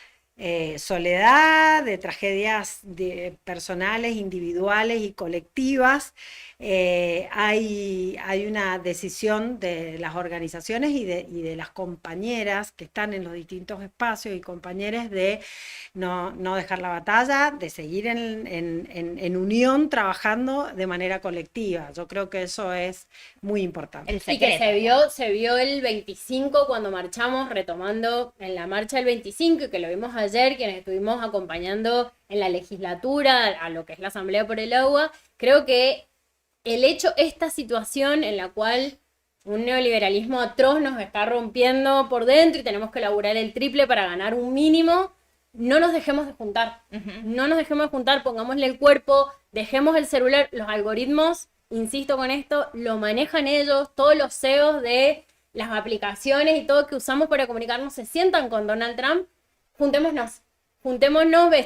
[SPEAKER 2] soledad, de tragedias personales, individuales y colectivas, hay una decisión de las organizaciones y de las compañeras que están en los distintos espacios y compañeros de no dejar la batalla, de seguir en unión trabajando de manera colectiva. Yo creo que eso es muy importante.
[SPEAKER 1] El
[SPEAKER 3] Y que
[SPEAKER 1] secreto.
[SPEAKER 3] se vio el 25 cuando marchamos, retomando en la marcha del 25, y que lo vimos ayer, quienes estuvimos acompañando en la legislatura a lo que es la Asamblea por el Agua. Creo que el hecho, esta situación en la cual un neoliberalismo atroz nos está rompiendo por dentro y tenemos que laburar el triple para ganar un mínimo, no nos dejemos de juntar.
[SPEAKER 1] Ujú.
[SPEAKER 3] No nos dejemos de juntar, pongámosle el cuerpo, dejemos el celular, los algoritmos, insisto con esto, lo manejan ellos, todos los CEOs de las aplicaciones y todo que usamos para comunicarnos se sientan con Donald Trump. Juntémonos,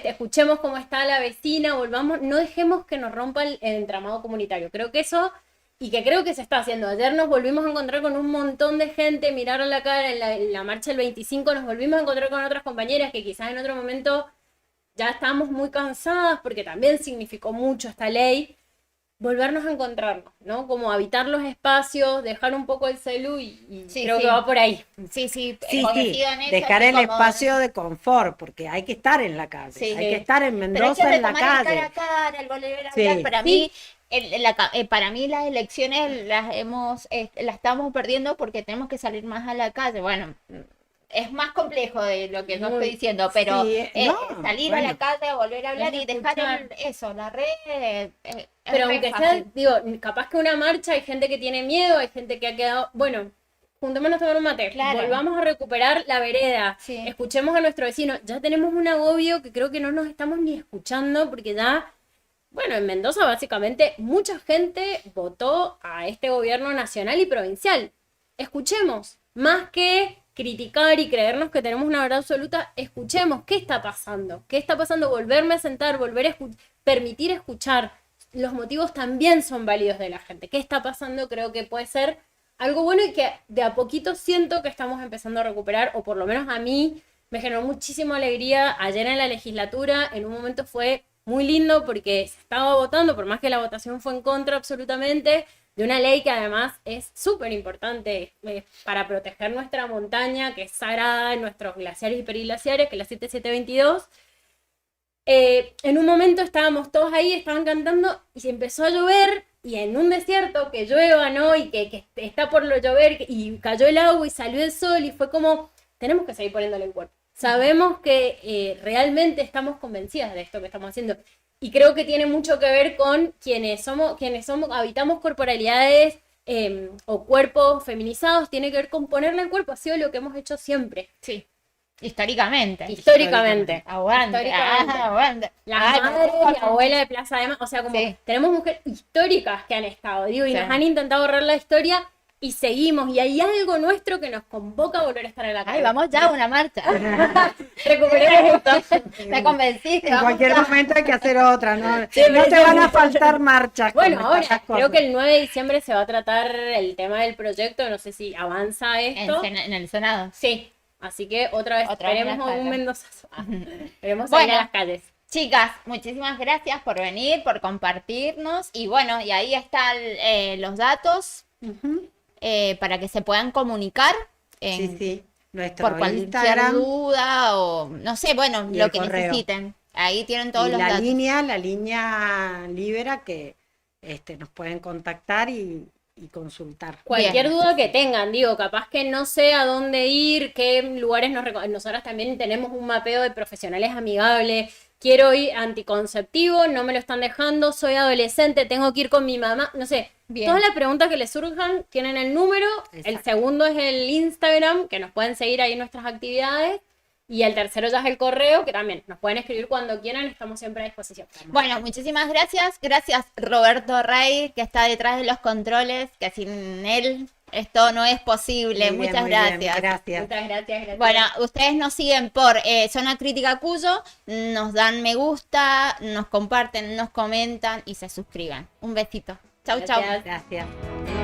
[SPEAKER 3] escuchemos cómo está la vecina, volvamos, no dejemos que nos rompa el entramado comunitario. Creo que eso, y que creo que se está haciendo. Ayer nos volvimos a encontrar con un montón de gente, miraron la cara en la marcha del 25, nos volvimos a encontrar con otras compañeras que quizás en otro momento ya estábamos muy cansadas porque también significó mucho esta ley. Volvernos a encontrarnos, ¿no? Como habitar los espacios, dejar un poco el celu y
[SPEAKER 1] Sí,
[SPEAKER 3] creo
[SPEAKER 1] sí.
[SPEAKER 3] que va por ahí.
[SPEAKER 1] Sí, sí,
[SPEAKER 2] Sí,
[SPEAKER 1] coincido en eso,
[SPEAKER 2] dejar
[SPEAKER 1] así
[SPEAKER 2] el
[SPEAKER 1] como-
[SPEAKER 2] espacio de confort, porque hay que estar en la calle,
[SPEAKER 1] Sí.
[SPEAKER 2] hay que estar en
[SPEAKER 1] Pero hay
[SPEAKER 2] Mendoza
[SPEAKER 1] que
[SPEAKER 2] en la
[SPEAKER 1] retomar el
[SPEAKER 2] calle.
[SPEAKER 1] cara a cara, el volver a
[SPEAKER 2] Sí.
[SPEAKER 1] hablar. Para
[SPEAKER 3] Sí.
[SPEAKER 1] mí, para mí las elecciones las estamos perdiendo porque tenemos que salir más a la calle. Bueno, es más complejo de lo que yo
[SPEAKER 3] Muy-
[SPEAKER 1] estoy diciendo, pero
[SPEAKER 2] sí, no,
[SPEAKER 1] salir a
[SPEAKER 2] bueno.
[SPEAKER 1] la calle, volver a hablar
[SPEAKER 3] Es
[SPEAKER 1] y dejar
[SPEAKER 3] escuchar.
[SPEAKER 1] la red. Es
[SPEAKER 3] Pero
[SPEAKER 1] re
[SPEAKER 3] aunque sea,
[SPEAKER 1] fácil.
[SPEAKER 3] digo, capaz que una marcha hay gente que tiene miedo, hay gente que ha quedado, bueno, juntémonos a tomar un mate,
[SPEAKER 1] Claro.
[SPEAKER 3] volvamos a recuperar la vereda,
[SPEAKER 1] Sí.
[SPEAKER 3] escuchemos a nuestro vecino, ya tenemos un agobio que creo que no nos estamos ni escuchando porque ya, bueno, en Mendoza básicamente mucha gente votó a este gobierno nacional y provincial. Escuchemos, más que criticar y creernos que tenemos una verdad absoluta, escuchemos qué está pasando, volverme a sentar, permitir escuchar. Los motivos también son válidos de la gente. ¿Qué está pasando? Creo que puede ser algo bueno y que de a poquito siento que estamos empezando a recuperar, o por lo menos a mí me generó muchísima alegría ayer en la legislatura. En un momento fue muy lindo porque se estaba votando, por más que la votación fue en contra absolutamente, de una ley que además es súper importante para proteger nuestra montaña, que es sagrada, nuestros glaciares y periglaciares, que es la 7722. En un momento estábamos todos ahí, estaban cantando y se empezó a llover, y en un desierto que llueva, ¿no? Y que está por lo llover y cayó el agua y salió el sol y fue como, tenemos que seguir poniéndole el cuerpo. Sabemos que realmente estamos convencidas de esto que estamos haciendo y creo que tiene mucho que ver con quienes habitamos corporalidades o cuerpos feminizados, tiene que ver con ponerle el cuerpo, ha sido lo que hemos hecho siempre.
[SPEAKER 1] Sí. Históricamente.
[SPEAKER 3] Históricamente.
[SPEAKER 1] Aguante.
[SPEAKER 3] Históricamente.
[SPEAKER 1] Aguante.
[SPEAKER 3] Las madres, la abuela de Plaza de Mayo, o sea, como
[SPEAKER 1] Sí.
[SPEAKER 3] tenemos mujeres históricas que han estado, digo, y
[SPEAKER 1] Sí.
[SPEAKER 3] nos han intentado borrar la historia y seguimos, y hay algo nuestro que nos convoca a volver a estar en la calle.
[SPEAKER 1] Ay, vamos ya a una marcha.
[SPEAKER 3] Recuperemos esto.
[SPEAKER 1] Me convenciste.
[SPEAKER 2] En
[SPEAKER 1] vamos
[SPEAKER 2] cualquier
[SPEAKER 1] ya.
[SPEAKER 2] momento hay que hacer otra, ¿no?
[SPEAKER 3] Sí,
[SPEAKER 2] No te
[SPEAKER 3] sí,
[SPEAKER 2] van
[SPEAKER 3] sí.
[SPEAKER 2] a faltar marchas.
[SPEAKER 3] Bueno,
[SPEAKER 2] con
[SPEAKER 3] ahora
[SPEAKER 2] estas
[SPEAKER 3] creo
[SPEAKER 2] cosas.
[SPEAKER 3] que el 9 de diciembre se va a tratar el tema del proyecto, no sé si avanza esto.
[SPEAKER 1] En el Senado.
[SPEAKER 3] Sí, así que otra vez
[SPEAKER 1] Otra vez
[SPEAKER 3] esperemos
[SPEAKER 1] las
[SPEAKER 3] un
[SPEAKER 1] calles.
[SPEAKER 3] Mendozazo. Esperemos salir
[SPEAKER 1] Bueno.
[SPEAKER 3] a las calles.
[SPEAKER 1] Chicas, muchísimas gracias por venir, por compartirnos. Y bueno, y ahí están los datos
[SPEAKER 2] Ujú.
[SPEAKER 1] para que se puedan comunicar
[SPEAKER 2] Sí, sí. Nuestro
[SPEAKER 1] por cualquier
[SPEAKER 2] Instagram
[SPEAKER 1] duda o no sé, bueno,
[SPEAKER 2] Y
[SPEAKER 1] lo
[SPEAKER 2] el
[SPEAKER 1] que
[SPEAKER 2] correo.
[SPEAKER 1] necesiten. Ahí tienen todos
[SPEAKER 2] y
[SPEAKER 1] los
[SPEAKER 2] la
[SPEAKER 1] datos.
[SPEAKER 2] línea Libera que nos pueden contactar y consultar.
[SPEAKER 3] Cualquier
[SPEAKER 1] Bien.
[SPEAKER 3] duda que tengan, digo, capaz que no sé a dónde ir, qué lugares nosotras también tenemos un mapeo de profesionales amigables. Quiero ir anticonceptivo, no me lo están dejando, soy adolescente, tengo que ir con mi mamá, no sé.
[SPEAKER 1] Bien.
[SPEAKER 3] Todas las preguntas que les surjan tienen el número, el
[SPEAKER 2] Exacto.
[SPEAKER 3] segundo es el Instagram, que nos pueden seguir ahí en nuestras actividades, y el tercero ya es el correo, que también nos pueden escribir cuando quieran, estamos siempre a disposición.
[SPEAKER 1] Bueno, muchísimas gracias. Gracias Roberto Rey, que está detrás de los controles, que sin él esto no es posible.
[SPEAKER 2] Muy bien,
[SPEAKER 1] Muchas
[SPEAKER 2] muy bien,
[SPEAKER 1] gracias.
[SPEAKER 2] gracias.
[SPEAKER 3] Muchas gracias.
[SPEAKER 1] Bueno, ustedes nos siguen por Zona Crítica Cuyo, nos dan me gusta, nos comparten, nos comentan y se suscriban. Un besito. Chau, chau.
[SPEAKER 3] Gracias.
[SPEAKER 2] Gracias.